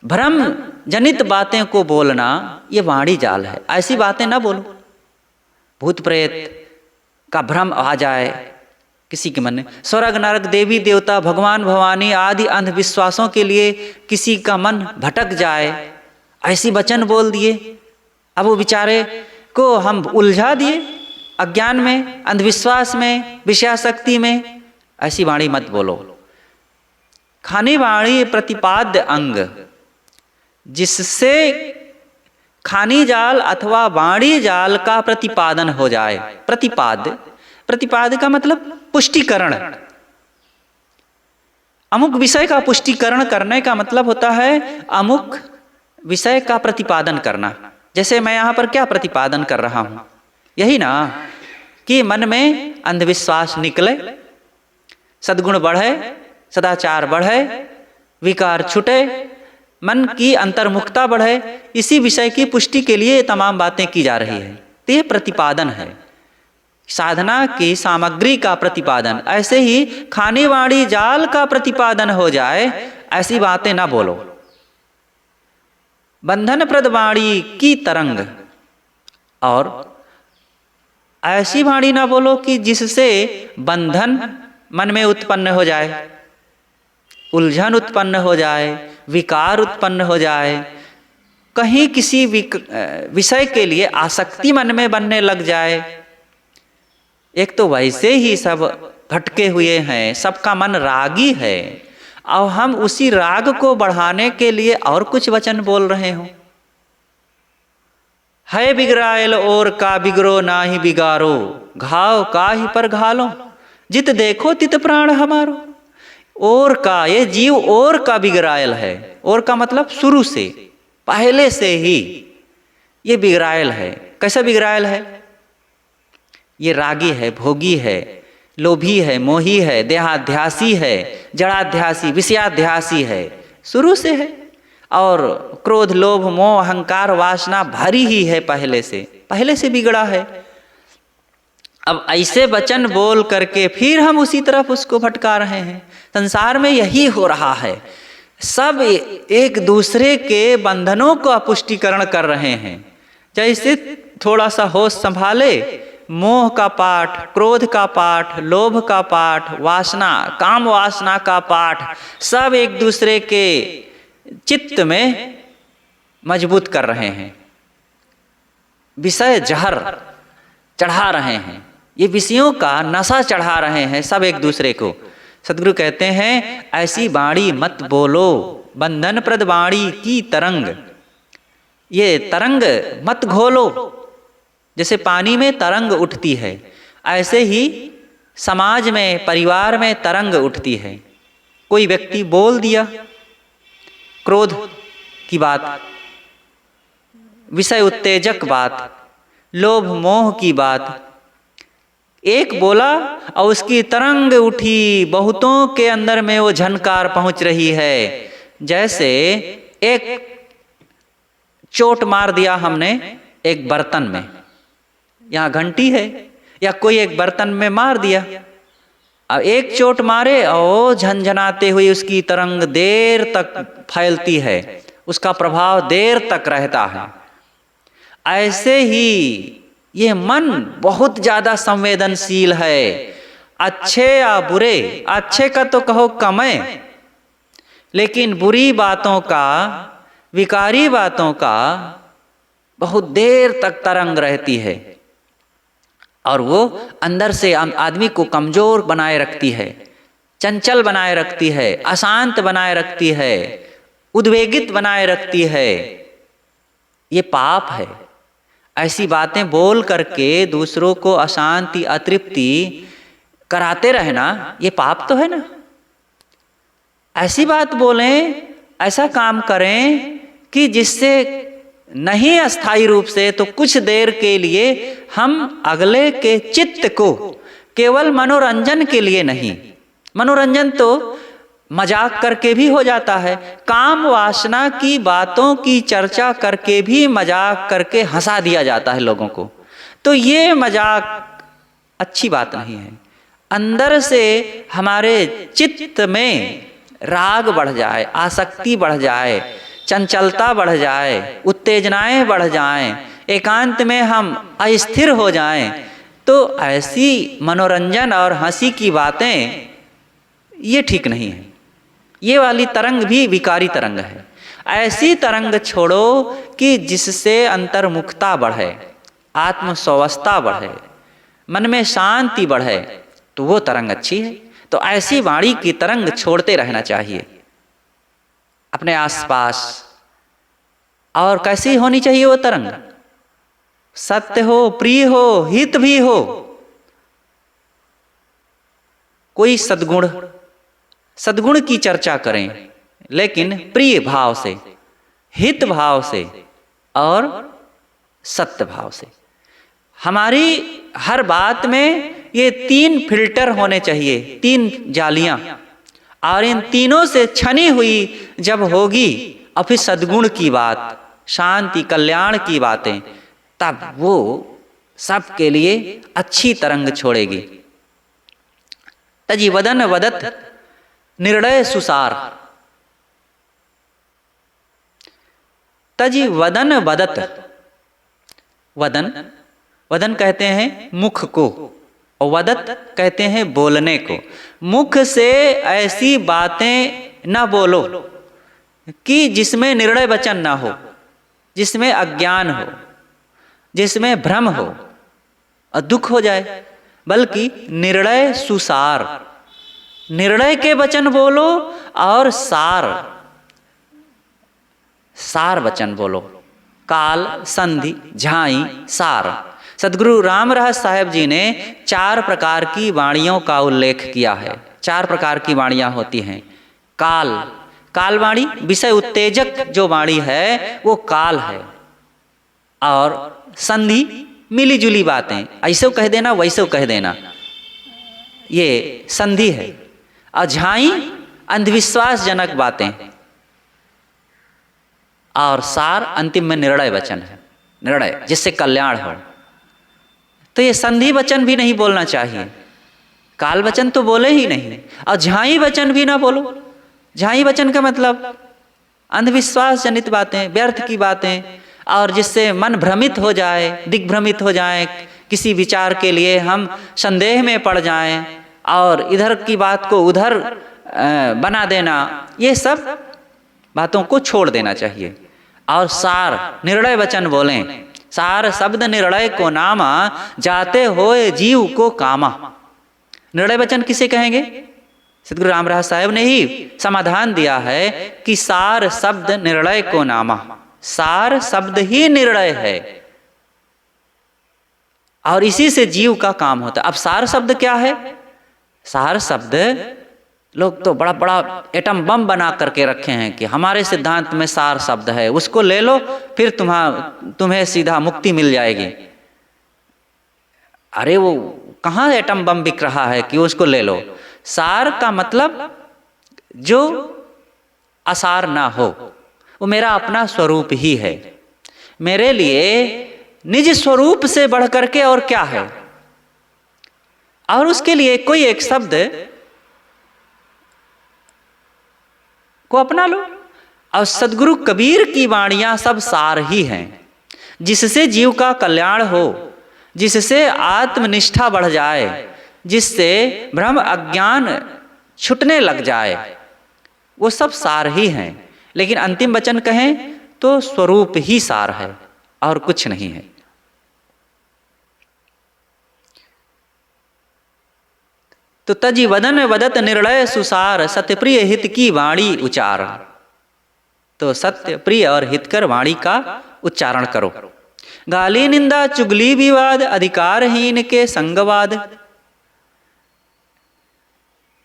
भ्रम जनित बातें को बोलना, ये वाणी जाल है। ऐसी बातें ना बोलो। भूत प्रेत का भ्रम आ जाए किसी के मन में, स्वर्ग नरक, देवी देवता, भगवान भवानी आदि अंधविश्वासों के लिए किसी का मन भटक जाए, ऐसी वचन बोल दिए। अब वो बेचारे को हम उलझा दिए अज्ञान में, अंधविश्वास में, विषयासक्ति में। ऐसी वाणी मत बोलो। खानी वाणी प्रतिपाद्य अंग, जिससे खानी जाल अथवा वाणी जाल का प्रतिपादन हो जाए। प्रतिपाद्य का मतलब पुष्टिकरण। अमुक विषय का पुष्टिकरण करने का मतलब होता है अमुक विषय का प्रतिपादन करना। जैसे मैं यहाँ पर क्या प्रतिपादन कर रहा हूँ? यही ना कि मन में अंधविश्वास निकले, सद्गुण बढ़े, सदाचार बढ़े, विकार छूटे, मन की अंतर्मुखता बढ़े। इसी विषय की पुष्टि के लिए तमाम बातें की जा रही है। तो ये प्रतिपादन है, साधना की सामग्री का प्रतिपादन। ऐसे ही खानी वाणी जाल का प्रतिपादन हो जाए, ऐसी बातें ना बोलो। बंधन प्रद वाणी की तरंग, और ऐसी वाणी ना बोलो कि जिससे बंधन मन में उत्पन्न हो जाए, उलझन उत्पन्न हो जाए, विकार उत्पन्न हो जाए, कहीं किसी विषय के लिए आसक्ति मन में बनने लग जाए। एक तो वैसे ही सब भटके हुए हैं, सबका मन रागी है, और हम उसी राग को बढ़ाने के लिए और कुछ वचन बोल रहे हो। है बिगड़ायल और का बिगड़ो ना ही बिगारो, घाव का ही पर घालो, जित देखो तित प्राण हमारो। और का, ये जीव और का बिगड़ायल है। और का मतलब शुरू से, पहले से ही ये बिगड़ायल है। कैसा बिगड़ायल है? ये रागी है, भोगी है, लोभी है, मोही है, देहाध्यासी है, जड़ाध्यासी, विषयाध्यासी है, शुरू से है। और क्रोध, लोभ, मोह, अहंकार, वासना भरी ही है, पहले से बिगड़ा है। अब ऐसे वचन बोल करके फिर हम उसी तरफ उसको भटका रहे हैं। संसार में यही हो रहा है। सब एक दूसरे के बंधनों का पुष्टिकरण कर रहे हैं। जैसे थोड़ा सा होश संभाले, मोह का पाठ, क्रोध का पाठ, लोभ का पाठ, वासना, काम वासना का पाठ, सब एक दूसरे के चित्त में मजबूत कर रहे हैं। विषय जहर चढ़ा रहे हैं, ये विषयों का नशा चढ़ा रहे हैं सब एक दूसरे को। सद्गुरु कहते हैं ऐसी वाणी मत बोलो, बंधन प्रद वाणी की तरंग। ये तरंग मत घोलो। जैसे पानी में तरंग उठती है, ऐसे ही समाज में, परिवार में तरंग उठती है। कोई व्यक्ति बोल दिया क्रोध की बात, विषय उत्तेजक बात, लोभ मोह की बात, एक बोला और उसकी तरंग उठी, बहुतों के अंदर में वो झनकार पहुंच रही है। जैसे एक चोट मार दिया हमने एक बर्तन में, यहाँ घंटी है, या कोई एक बर्तन में मार दिया। अब एक चोट मारे और झनझनाते हुए उसकी तरंग देर तक फैलती है, उसका प्रभाव देर तक रहता है। ऐसे ही ये मन बहुत ज्यादा संवेदनशील है। अच्छे या बुरे, अच्छे का तो कहो कमे, लेकिन बुरी बातों का, विकारी बातों का बहुत देर तक तरंग रहती है, और वो अंदर से आदमी को कमजोर बनाए रखती है, चंचल बनाए रखती है, अशांत बनाए रखती है, उद्वेगित बनाए रखती है। ये पाप है। ऐसी बातें बोल करके दूसरों को अशांति, अतृप्ति कराते रहना, ये पाप तो है ना। ऐसी बात बोलें ऐसा काम करें कि जिससे नहीं अस्थायी रूप से तो कुछ देर के लिए हम अगले के चित्त को केवल मनोरंजन के लिए नहीं, मनोरंजन तो मजाक करके भी हो जाता है, काम वासना की बातों की चर्चा करके भी मजाक करके हंसा दिया जाता है लोगों को, तो ये मजाक अच्छी बात नहीं है। अंदर से हमारे चित्त में राग बढ़ जाए, आसक्ति बढ़ जाए, चंचलता बढ़ जाए, उत्तेजनाएं बढ़ जाएं, एकांत में हम अस्थिर हो जाएं, तो ऐसी मनोरंजन और हंसी की बातें ये ठीक नहीं है। ये वाली तरंग भी विकारी तरंग है। ऐसी तरंग छोड़ो कि जिससे अंतर्मुखता बढ़े, आत्मस्वस्थता बढ़े, मन में शांति बढ़े, तो वो तरंग अच्छी है। तो ऐसी वाणी की तरंग छोड़ते रहना चाहिए अपने आसपास। और कैसी होनी चाहिए वो तरंग? सत्य हो, प्रिय हो, हित भी हो, कोई सद्गुण की चर्चा करें, लेकिन प्रिय भाव से, हित भाव से और सत्य भाव से। हमारी हर बात में ये 3 फिल्टर होने चाहिए, 3 जालियां, और इन तीनों से छनी हुई जब होगी और फिर सद्गुण की बात, शांति कल्याण की बातें, तब वो सबके लिए अच्छी तरंग छोड़ेगी। तजी वदन वदत निर्णय सुसार, तजी वदन वदत, वदन कहते हैं मुख को, और वदत कहते हैं बोलने को। मुख से ऐसी बातें न बोलो कि जिसमें निर्णय वचन ना हो, जिसमें अज्ञान हो, जिसमें भ्रम हो और दुख हो जाए, बल्कि निर्णय सुसार, निर्णय के वचन बोलो और सार वचन बोलो। काल, संधि, झाई, सार। सदगुरु राम रहस साहेब जी ने 4 प्रकार की वाणियों का उल्लेख किया है। 4 प्रकार की वाणियां होती हैं। काल वाणी, विषय उत्तेजक जो वाणी है वो काल है। और संधि, मिली जुली बातें, ऐसे कह देना वैसे कह देना, ये संधि है। और झाई, अंधविश्वासजनक बातें। और सार, अंतिम में निर्णय वचन है, निर्णय जिससे कल्याण हो। तो ये संधि वचन भी नहीं बोलना चाहिए, काल वचन तो बोले ही नहीं, और झाई वचन भी ना बोलो। झाई वचन का मतलब अंधविश्वास जनित बातें, व्यर्थ की बातें, और जिससे मन भ्रमित हो जाए, दिग्भ्रमित हो जाए, किसी विचार के लिए हम संदेह में पड़ जाएं और इधर की बात को उधर बना देना, ये सब बातों को छोड़ देना चाहिए। और सार, निर्णय वचन बोलें। सार शब्द निर्णय को नामा, जाते होए जीव को कामा। निर्णय वचन किसे कहेंगे? सदगुरु राम रहस साहेब ने ही समाधान दिया है कि सार शब्द निर्णय को नामा। सार शब्द ही निर्णय है और इसी से जीव का काम होता है। अब सार शब्द क्या है? सार शब्द लोग तो बड़ा बड़ा एटम बम बना करके रखे हैं कि हमारे सिद्धांत में सार शब्द है, उसको ले लो फिर तुम्हें सीधा मुक्ति मिल जाएगी। अरे वो कहाँ एटम बम बिक रहा है कि उसको ले लो। सार का मतलब जो असार ना हो, वो मेरा अपना स्वरूप ही है। मेरे लिए निज स्वरूप से बढ़ करके और क्या है? और उसके लिए कोई एक शब्द को अपना लो। और सदगुरु कबीर की वाणियां सब सार ही हैं, जिससे जीव का कल्याण हो, जिससे आत्मनिष्ठा बढ़ जाए, जिससे भ्रम अज्ञान छुटने लग जाए, वो सब सार ही हैं। लेकिन अंतिम वचन कहें तो स्वरूप ही सार है और कुछ नहीं है। तो तजी वदन वदत निर्णय सुसार, सत्य प्रिय हित की वाणी उच्चार। तो सत्य प्रिय और हितकर वाणी का उच्चारण करो। गाली निंदा चुगली विवाद, अधिकारहीन के संगवाद।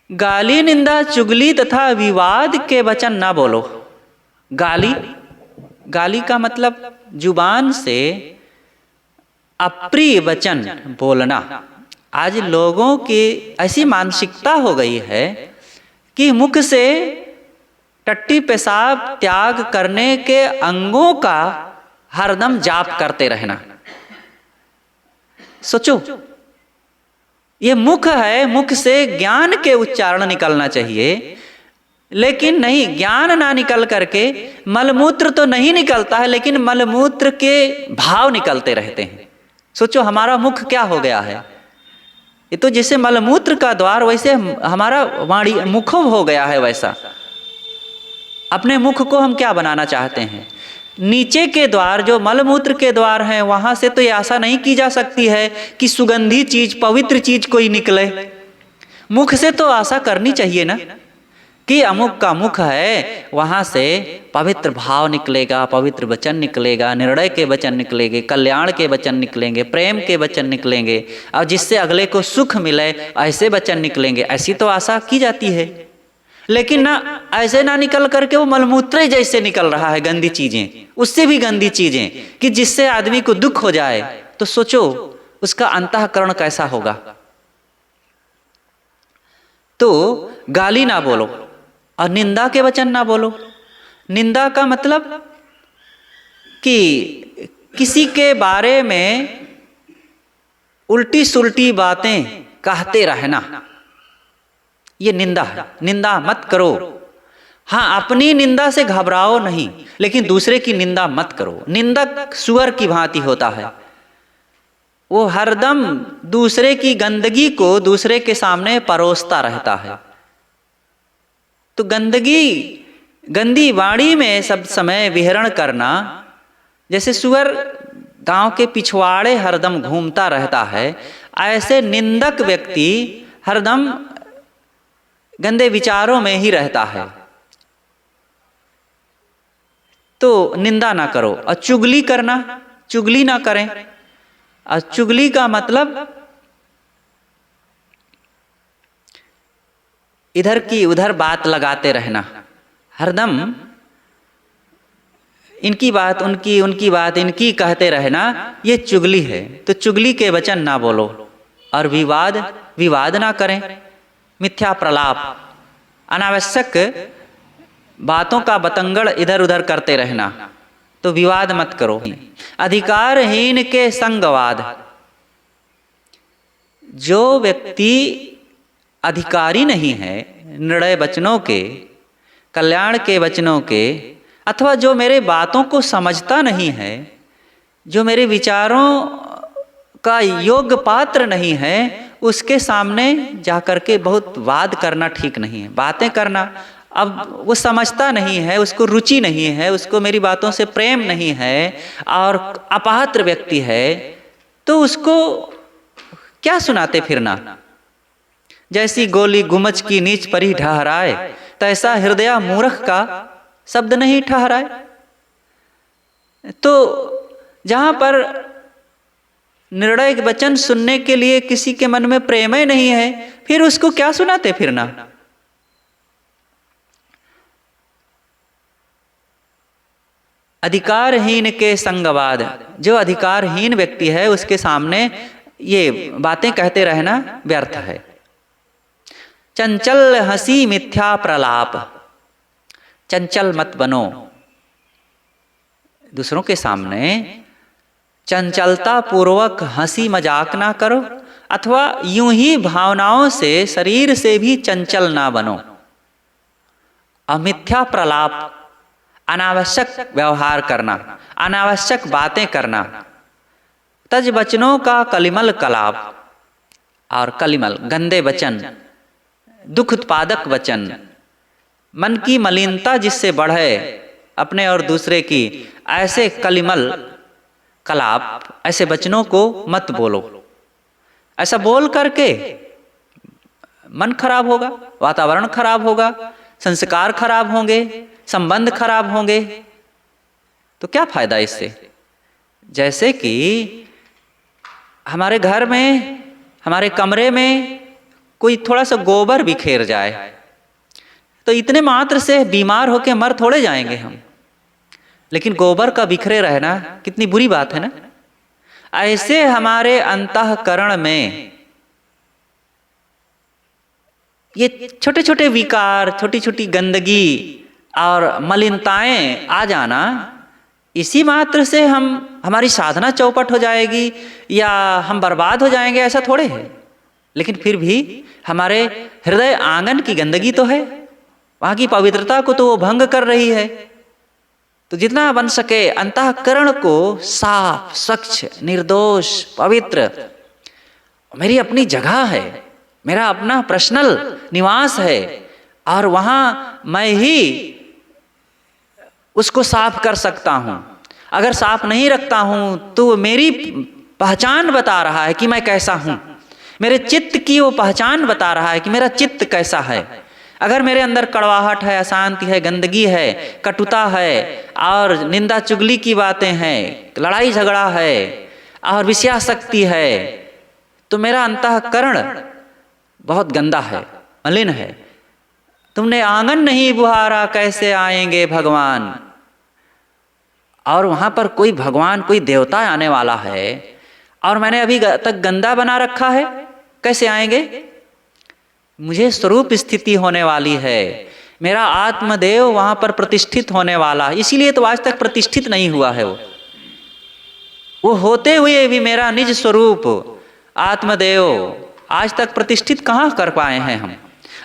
गाली निंदा चुगली तथा विवाद के वचन ना बोलो। गाली, गाली का मतलब जुबान से अप्रिय वचन बोलना। आज लोगों की ऐसी मानसिकता हो गई है कि मुख से टट्टी पेशाब त्याग करने के अंगों का हरदम जाप करते रहना। सोचो, ये मुख है, मुख से ज्ञान के उच्चारण निकलना चाहिए, लेकिन नहीं, ज्ञान ना निकल करके मलमूत्र तो नहीं निकलता है, लेकिन मलमूत्र के भाव निकलते रहते हैं। सोचो हमारा मुख क्या हो गया है। ये तो जैसे मलमूत्र का द्वार, वैसे हमारा वाणी मुख हो गया है। वैसा अपने मुख को हम क्या बनाना चाहते हैं? नीचे के द्वार जो मलमूत्र के द्वार हैं, वहां से तो ये आशा नहीं की जा सकती है कि सुगंधी चीज, पवित्र चीज कोई निकले। मुख से तो आशा करनी चाहिए ना कि अमुक का मुख है, वहां से पवित्र भाव निकलेगा, पवित्र वचन निकलेगा, निर्णय के वचन निकलेंगे, कल्याण के वचन निकलेंगे, प्रेम के वचन निकलेंगे, और जिससे अगले को सुख मिले ऐसे वचन निकलेंगे। ऐसी तो आशा की जाती है। लेकिन ना, ऐसे ना निकल करके वो मलमूत्र जैसे निकल रहा है, गंदी चीजें, उससे भी गंदी चीजें, कि जिससे आदमी को दुख हो जाए। तो सोचो उसका अंतःकरण कैसा होगा। तो गाली ना बोलो और निंदा के वचन ना बोलो। निंदा का मतलब कि किसी के बारे में उल्टी सुल्टी बातें कहते रहना, ये निंदा है। निंदा मत करो। हाँ, अपनी निंदा से घबराओ नहीं, लेकिन दूसरे की निंदा मत करो। निंदक सुअर की भांति होता है, वो हरदम दूसरे की गंदगी को दूसरे के सामने परोसता रहता है। तो गंदी वाणी में सब समय विहरण करना, जैसे सुअर गांव के पिछवाड़े हरदम घूमता रहता है, ऐसे निंदक व्यक्ति हरदम गंदे विचारों में ही रहता है। तो निंदा ना करो। और चुगली करना, चुगली ना करें। और चुगली का मतलब इधर की उधर बात लगाते रहना, हरदम इनकी बात उनकी, उनकी बात इनकी कहते रहना, ये चुगली है। तो चुगली के वचन ना बोलो। और विवाद ना करें। मिथ्या प्रलाप, अनावश्यक बातों का बतंगड़ इधर उधर करते रहना, तो विवाद मत करो। अधिकारहीन के संगवाद, जो व्यक्ति अधिकारी नहीं है निर्णय वचनों के, कल्याण के वचनों के, अथवा जो मेरे बातों को समझता नहीं है, जो मेरे विचारों का योग्य पात्र नहीं है, उसके सामने जाकर के बहुत वाद करना ठीक नहीं है। बातें करना, अब वो समझता नहीं है, उसको रुचि नहीं है, उसको मेरी बातों से प्रेम नहीं है और अपात्र व्यक्ति है, तो उसको क्या सुनाते फिरना। जैसी गोली गुमच की नीच परी ठहराए, तैसा हृदय मूर्ख का शब्द नहीं ठहराए। तो जहां पर निर्णय वचन सुनने के लिए किसी के मन में प्रेम ही नहीं है, फिर उसको क्या सुनाते फिरना। अधिकारहीन के संगवाद, जो अधिकारहीन व्यक्ति है उसके सामने ये बातें कहते रहना व्यर्थ है। चंचल हंसी मिथ्या प्रलाप, चंचल मत बनो। दूसरों के सामने चंचलता पूर्वक हंसी मजाक ना करो, अथवा यूं ही भावनाओं से, शरीर से भी चंचल ना बनो। अमिथ्या प्रलाप, अनावश्यक व्यवहार करना, अनावश्यक बातें करना। तज वचनों का कलिमल कलाप, और कलिमल गंदे वचन, दुख उत्पादक वचन, मन की मलिनता जिससे बढ़े अपने और दूसरे की, ऐसे कलिमल कलाप, ऐसे वचनों को मत बोलो। ऐसा बोल करके मन खराब होगा, वातावरण खराब होगा, संस्कार खराब होंगे, संबंध खराब होंगे। तो क्या फायदा इससे। जैसे कि हमारे घर में, हमारे कमरे में कोई थोड़ा सा गोबर बिखेर जाए, तो इतने मात्र से बीमार होके मर थोड़े जाएंगे हम। लेकिन गोबर का बिखरे रहना कितनी बुरी बात है ना। ऐसे हमारे अंतःकरण में ये छोटे छोटे विकार, छोटी छोटी गंदगी और मलिनताएं आ जाना, इसी मात्र से हमारी साधना चौपट हो जाएगी या हम बर्बाद हो जाएंगे, ऐसा थोड़े है। लेकिन फिर भी हमारे हृदय आंगन की गंदगी तो है, वहां की पवित्रता को तो वो भंग कर रही है। तो जितना बन सके अंतःकरण को साफ, स्वच्छ, निर्दोष, पवित्र, मेरी अपनी जगह है, मेरा अपना पर्सनल निवास है और वहां मैं ही उसको साफ कर सकता हूं। अगर साफ नहीं रखता हूं तो मेरी पहचान बता रहा है कि मैं कैसा हूं, मेरे चित्त की वो पहचान बता रहा है कि मेरा चित्त कैसा है। अगर मेरे अंदर कड़वाहट है, अशांति है, गंदगी है, कटुता है और निंदा चुगली की बातें हैं, लड़ाई झगड़ा है और विषयासक्ति है, तो मेरा अंतःकरण बहुत गंदा है, मलिन है। तुमने आंगन नहीं बुहारा, कैसे आएंगे भगवान। और वहां पर कोई भगवान, कोई देवता आने वाला है और मैंने अभी तक गंदा बना रखा है, कैसे आएंगे। मुझे स्वरूप स्थिति होने वाली है, मेरा आत्मदेव वहां पर प्रतिष्ठित होने वाला, इसीलिए तो आज तक प्रतिष्ठित नहीं हुआ है। वो होते हुए भी मेरा निज स्वरूप आत्मदेव आज तक प्रतिष्ठित कहाँ कर पाए हैं हम।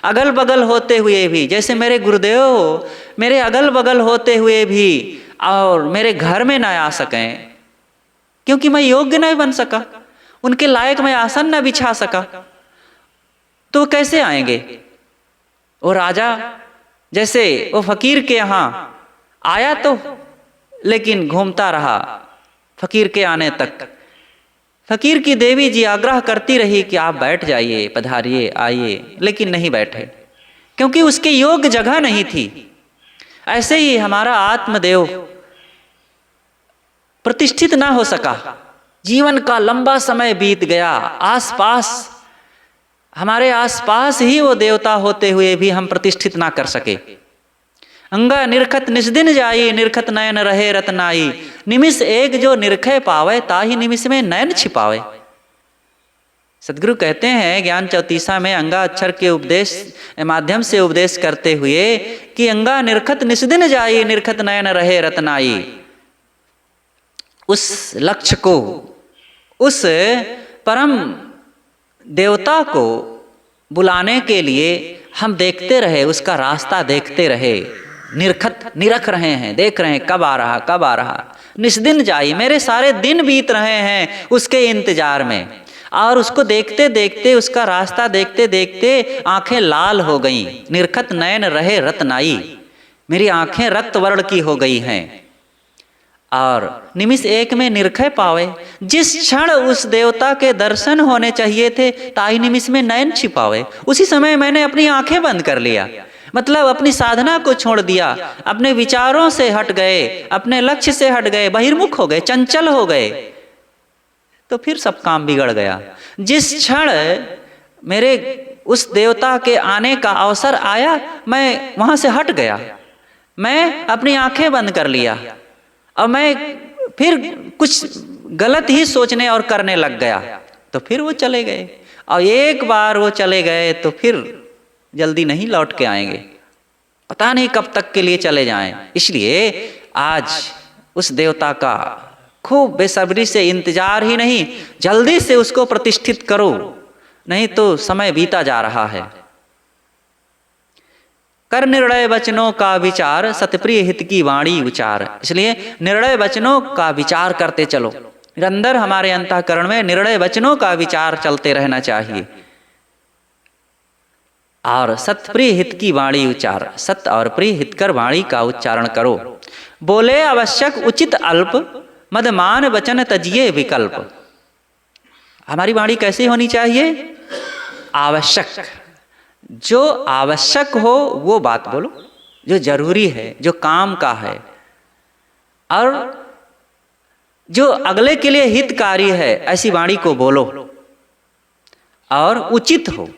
अगल बगल होते हुए भी, जैसे मेरे गुरुदेव मेरे अगल बगल होते हुए भी और मेरे घर में न आ सकें क्योंकि मैं योग्य नहीं बन सका, उनके लायक मैं आसन न बिछा सका, तो कैसे आएंगे। वो राजा जैसे वो फकीर के यहाँ आया तो लेकिन घूमता रहा फकीर के आने तक। फकीर की देवी जी आग्रह करती रही कि आप बैठ जाइए, पधारिए, आइए, लेकिन नहीं बैठे क्योंकि उसके योग्य जगह नहीं थी। ऐसे ही हमारा आत्मदेव प्रतिष्ठित ना हो सका, जीवन का लंबा समय बीत गया, आसपास हमारे आसपास ही वो देवता होते हुए भी हम प्रतिष्ठित ना कर सके। अंगा निरखत निस्दिन जाई, निरखत नयन रहे रतनाई, निमिष एक जो निरखे पावे, ताही निमिष में नयन छिपावे। सदगुरु कहते हैं ज्ञान चौतीसा में अंगा अक्षर के उपदेश माध्यम से उपदेश करते हुए कि अंगा निरखत निस्दिन जाई, निरखत नयन रहे रतनाई। उस लक्ष्य को, उस परम देवता को बुलाने के लिए हम देखते रहे, उसका रास्ता देखते रहे, निरख रहे हैं, देख रहे हैं कब आ रहा, कब आ रहा। निस्दिन जाई, मेरे सारे दिन बीत रहे हैं उसके इंतजार में, और उसको देखते देखते, उसका रास्ता देखते देखते आंखें लाल हो गईं। निरखत नयन रहे रत्नाई, मेरी आंखें रक्त वर्ण की हो गई हैं। और निमिष एक में निरखे पावे, जिस क्षण उस देवता के दर्शन होने चाहिए थे ताई निमिष में नयन छिपावे, उसी समय मैंने अपनी आंखें बंद कर लिया, मतलब अपनी साधना को छोड़ दिया, अपने विचारों से हट गए, अपने लक्ष्य से हट गए, बहिर्मुख हो गए, चंचल हो गए, तो फिर सब काम बिगड़ गया। जिस क्षण मेरे उस देवता के आने का अवसर आया, मैं वहां से हट गया, मैं अपनी आंखें बंद कर लिया और मैं फिर कुछ गलत ही सोचने और करने लग गया, तो फिर वो चले गए। और एक बार वो चले गए तो फिर जल्दी नहीं लौट के आएंगे, पता नहीं कब तक के लिए चले जाएं। इसलिए आज उस देवता का खूब बेसब्री से इंतजार ही नहीं, जल्दी से उसको प्रतिष्ठित करो, नहीं तो समय बीता जा रहा है। कर निर्णय वचनों का विचार, सतप्रिय हित की वाणी उचार। इसलिए निर्णय वचनों का विचार करते चलो, निरंतर हमारे अंतःकरण में निर्णय वचनों का विचार चलते रहना चाहिए। और सत्प्रिय हित की वाणी उचार, सत्य और प्रिय हितकर वाणी का उच्चारण करो। बोले आवश्यक उचित अल्प, मदमान वचन तजिए विकल्प। हमारी वाणी कैसी होनी चाहिए? आवश्यक, जो आवश्यक हो वो बात बोलो, जो जरूरी है, जो काम का है, और जो अगले के लिए हितकारी है, ऐसी वाणी को बोलो। और उचित हो,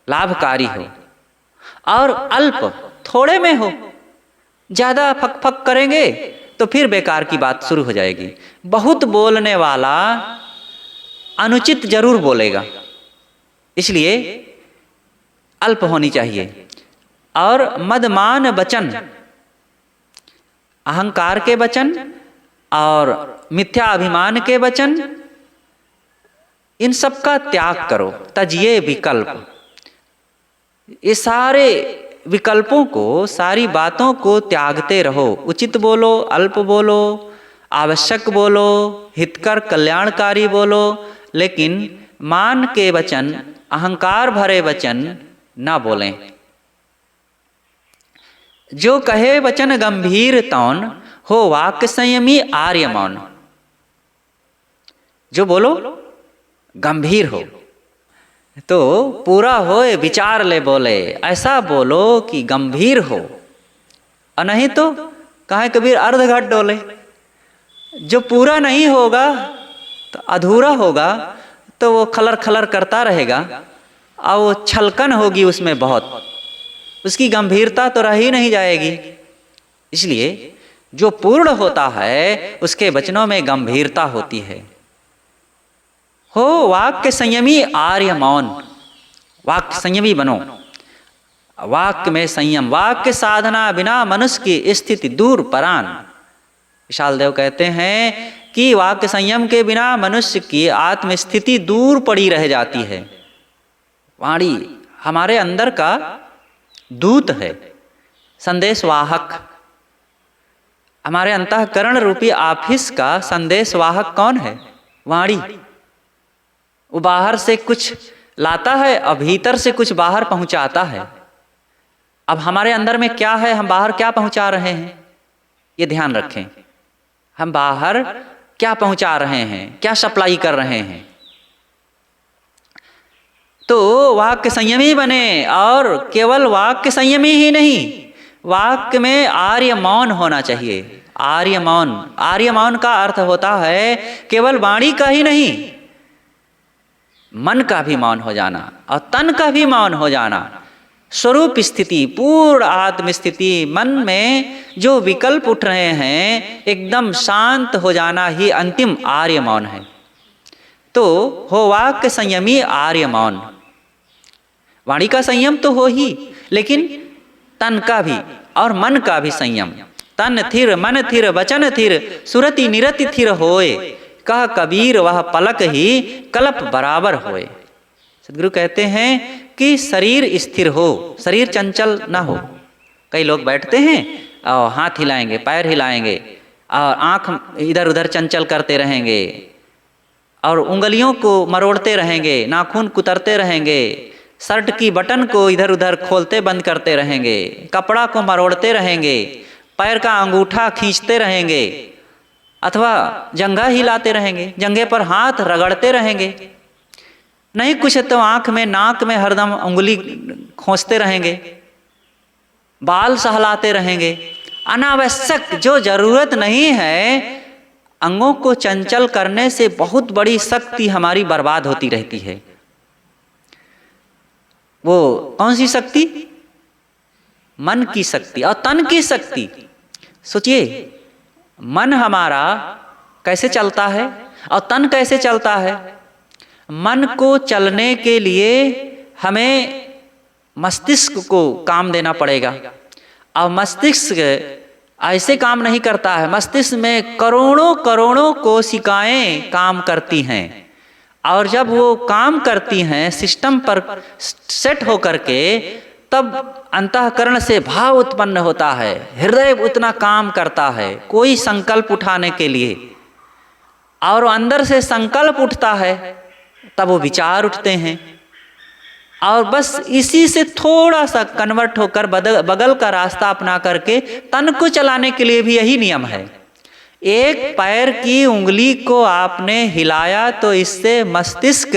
लाभकारी हो, और अल्प, थोड़े में हो, ज़्यादा फक फक करेंगे तो फिर बेकार की बात शुरू हो जाएगी। बहुत बोलने वाला अनुचित जरूर बोलेगा, इसलिए अल्प होनी चाहिए। और मदमान वचन, अहंकार के वचन और मिथ्या अभिमान के वचन, इन सब का त्याग करो। तजिए विकल्प, ये सारे विकल्पों को, सारी बातों को त्यागते रहो। उचित बोलो, अल्प बोलो, आवश्यक बोलो, हितकर कल्याणकारी बोलो, लेकिन मान के वचन, अहंकार भरे वचन ना बोलें। जो कहे वचन गंभीर तौन, हो वाक्य संयमी आर्य मौन। जो बोलो गंभीर हो, तो पूरा होए विचार ले बोले, ऐसा बोलो कि गंभीर हो, और नहीं तो कहे कबीर अर्ध घट डोले। जो पूरा नहीं होगा तो अधूरा होगा, तो वो खलर खलर करता रहेगा और वो छलकन होगी उसमें बहुत, उसकी गंभीरता तो रह ही नहीं जाएगी। इसलिए जो पूर्ण होता है उसके वचनों में गंभीरता होती है। हो वाक्य संयमी आर्य मौन, वाक्य संयमी बनो। वाक्य में संयम, वाक्य साधना बिना मनुष्य की स्थिति दूर परान। विशाल देव कहते हैं कि वाक्य संयम के बिना मनुष्य की आत्म स्थिति दूर पड़ी रह जाती है। वाणी हमारे अंदर का दूत है, संदेशवाहक। हमारे अंतःकरण रूपी ऑफिस का संदेशवाहक कौन है? वाणी। वो बाहर से कुछ लाता है और भीतर से कुछ बाहर पहुंचाता है। अब हमारे अंदर में क्या है, हम बाहर क्या पहुंचा रहे हैं, ये ध्यान रखें। हम बाहर क्या पहुंचा रहे हैं, क्या सप्लाई कर रहे हैं। तो वाक्य संयमी बने, और केवल वाक्य संयमी ही नहीं, वाक्य में आर्य मौन होना चाहिए। आर्य मौन, आर्य मौन का अर्थ होता है केवल वाणी का ही नहीं, मन का भी मौन हो जाना और तन का भी मौन हो जाना। स्वरूप स्थिति, पूर्ण आत्म स्थिति, मन में जो विकल्प उठ रहे हैं एकदम शांत हो जाना ही अंतिम आर्य मौन है। तो हो वाक्य संयमी आर्य मौन। वाणी का संयम तो हो ही, लेकिन तन का भी और मन का भी संयम। तन थिर मन थिर वचन थिर, सुरति निरति थिर होए, कह कबीर वह पलक ही कलप बराबर होए। सदगुरु कहते हैं कि शरीर स्थिर हो, शरीर चंचल ना हो। कई लोग बैठते हैं और हाथ हिलाएंगे, पैर हिलाएंगे और आंख इधर उधर चंचल करते रहेंगे और उंगलियों को मरोड़ते रहेंगे, नाखून कुतरते रहेंगे, शर्ट की बटन को इधर उधर खोलते बंद करते रहेंगे, कपड़ा को मरोड़ते रहेंगे, पैर का अंगूठा खींचते रहेंगे, अथवा जंघा हिलाते रहेंगे, जंघे पर हाथ रगड़ते रहेंगे। नहीं कुछ तो आंख में नाक में हरदम उंगली खोंचते रहेंगे, बाल सहलाते रहेंगे। अनावश्यक, जो जरूरत नहीं है, अंगों को चंचल करने से बहुत बड़ी शक्ति हमारी बर्बाद होती रहती है। वो कौन सी शक्ति? मन की शक्ति और तन की शक्ति। सोचिए, मन हमारा कैसे चलता है और तन कैसे चलता है। मन को चलने के लिए हमें मस्तिष्क को काम देना पड़ेगा, और मस्तिष्क ऐसे काम नहीं करता है। मस्तिष्क में करोड़ों करोड़ों कोशिकाएं काम करती हैं, और जब वो काम करती हैं सिस्टम पर सेट होकर के, तब अंतःकरण से भाव उत्पन्न होता है, हृदय उतना काम करता है कोई संकल्प उठाने के लिए, और अंदर से संकल्प उठता है तब वो विचार उठते हैं, और बस इसी से थोड़ा सा कन्वर्ट होकर बगल का रास्ता अपना करके तन को चलाने के लिए भी यही नियम है। एक पैर की उंगली को आपने हिलाया तो इससे मस्तिष्क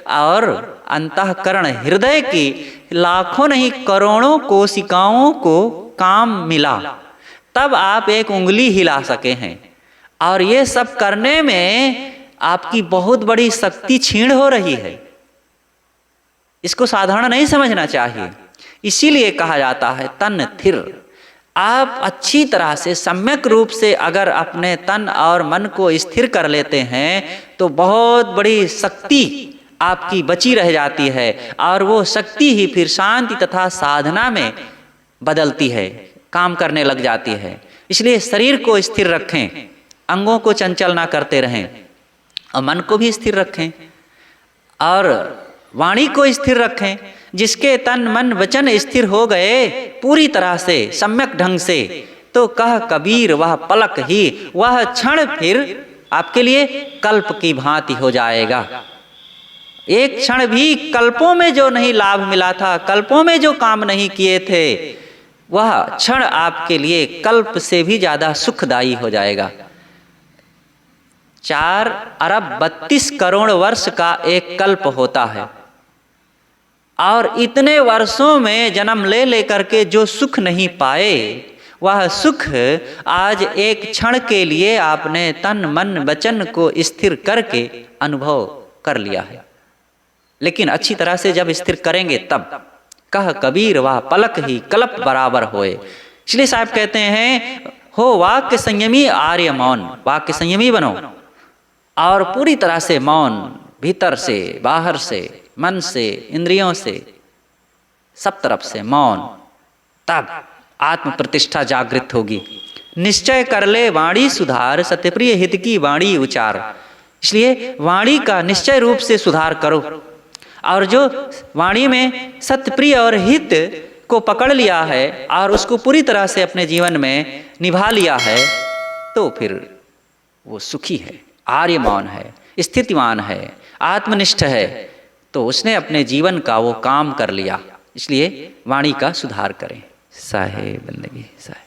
और अंतःकरण, हृदय की लाखों नहीं करोड़ों कोशिकाओं को काम मिला, तब आप एक उंगली हिला सके हैं। और ये सब करने में आपकी बहुत बड़ी शक्ति क्षीण हो रही है। इसको साधारण नहीं समझना चाहिए। इसीलिए कहा जाता है तन थिर, आप अच्छी तरह से सम्यक रूप से अगर अपने तन और मन को स्थिर कर लेते हैं तो बहुत बड़ी शक्ति आपकी बची रह जाती है, और वो शक्ति ही फिर शांति तथा साधना में बदलती है, काम करने लग जाती है। इसलिए शरीर को स्थिर रखें, अंगों को चंचल ना करते रहें, और मन को भी स्थिर रखें, और वाणी को स्थिर रखें। जिसके तन मन वचन स्थिर हो गए पूरी तरह से सम्यक ढंग से, तो कह कबीर वह पलक ही, वह क्षण फिर आपके लिए कल्प की भांति हो जाएगा। एक क्षण भी कल्पों में जो नहीं लाभ मिला था, कल्पों में जो काम नहीं किए थे, वह क्षण आपके लिए कल्प से भी ज्यादा सुखदायी हो जाएगा। 4 अरब 32 करोड़ वर्ष का एक कल्प होता है, और इतने वर्षों में जन्म ले लेकर के जो सुख नहीं पाए, वह सुख आज एक क्षण के लिए आपने तन मन वचन को स्थिर करके अनुभव कर लिया है। लेकिन अच्छी तरह से जब स्थिर करेंगे तब कह कबीर वह पलक ही कल्प बराबर होए। इसलिए साहब कहते हैं हो वाक्य संयमी आर्य मौन, वाक्य संयमी बनो और पूरी तरह से मौन, भीतर से बाहर से, मन से, इंद्रियों से, सब तरफ से मौन, तब आत्म प्रतिष्ठा जागृत होगी। निश्चय कर ले वाणी सुधार, सत्यप्रिय हित की वाणी उचार। इसलिए वाणी का निश्चय रूप से सुधार करो, और जो वाणी में सत्यप्रिय और हित को पकड़ लिया है और उसको पूरी तरह से अपने जीवन में निभा लिया है, तो फिर वो सुखी है, आर्यमान है, स्थितिमान है, आत्मनिष्ठ है, तो उसने अपने जीवन का वो काम कर लिया। इसलिए वाणी का सुधार करें। साहे बंदगी साहे।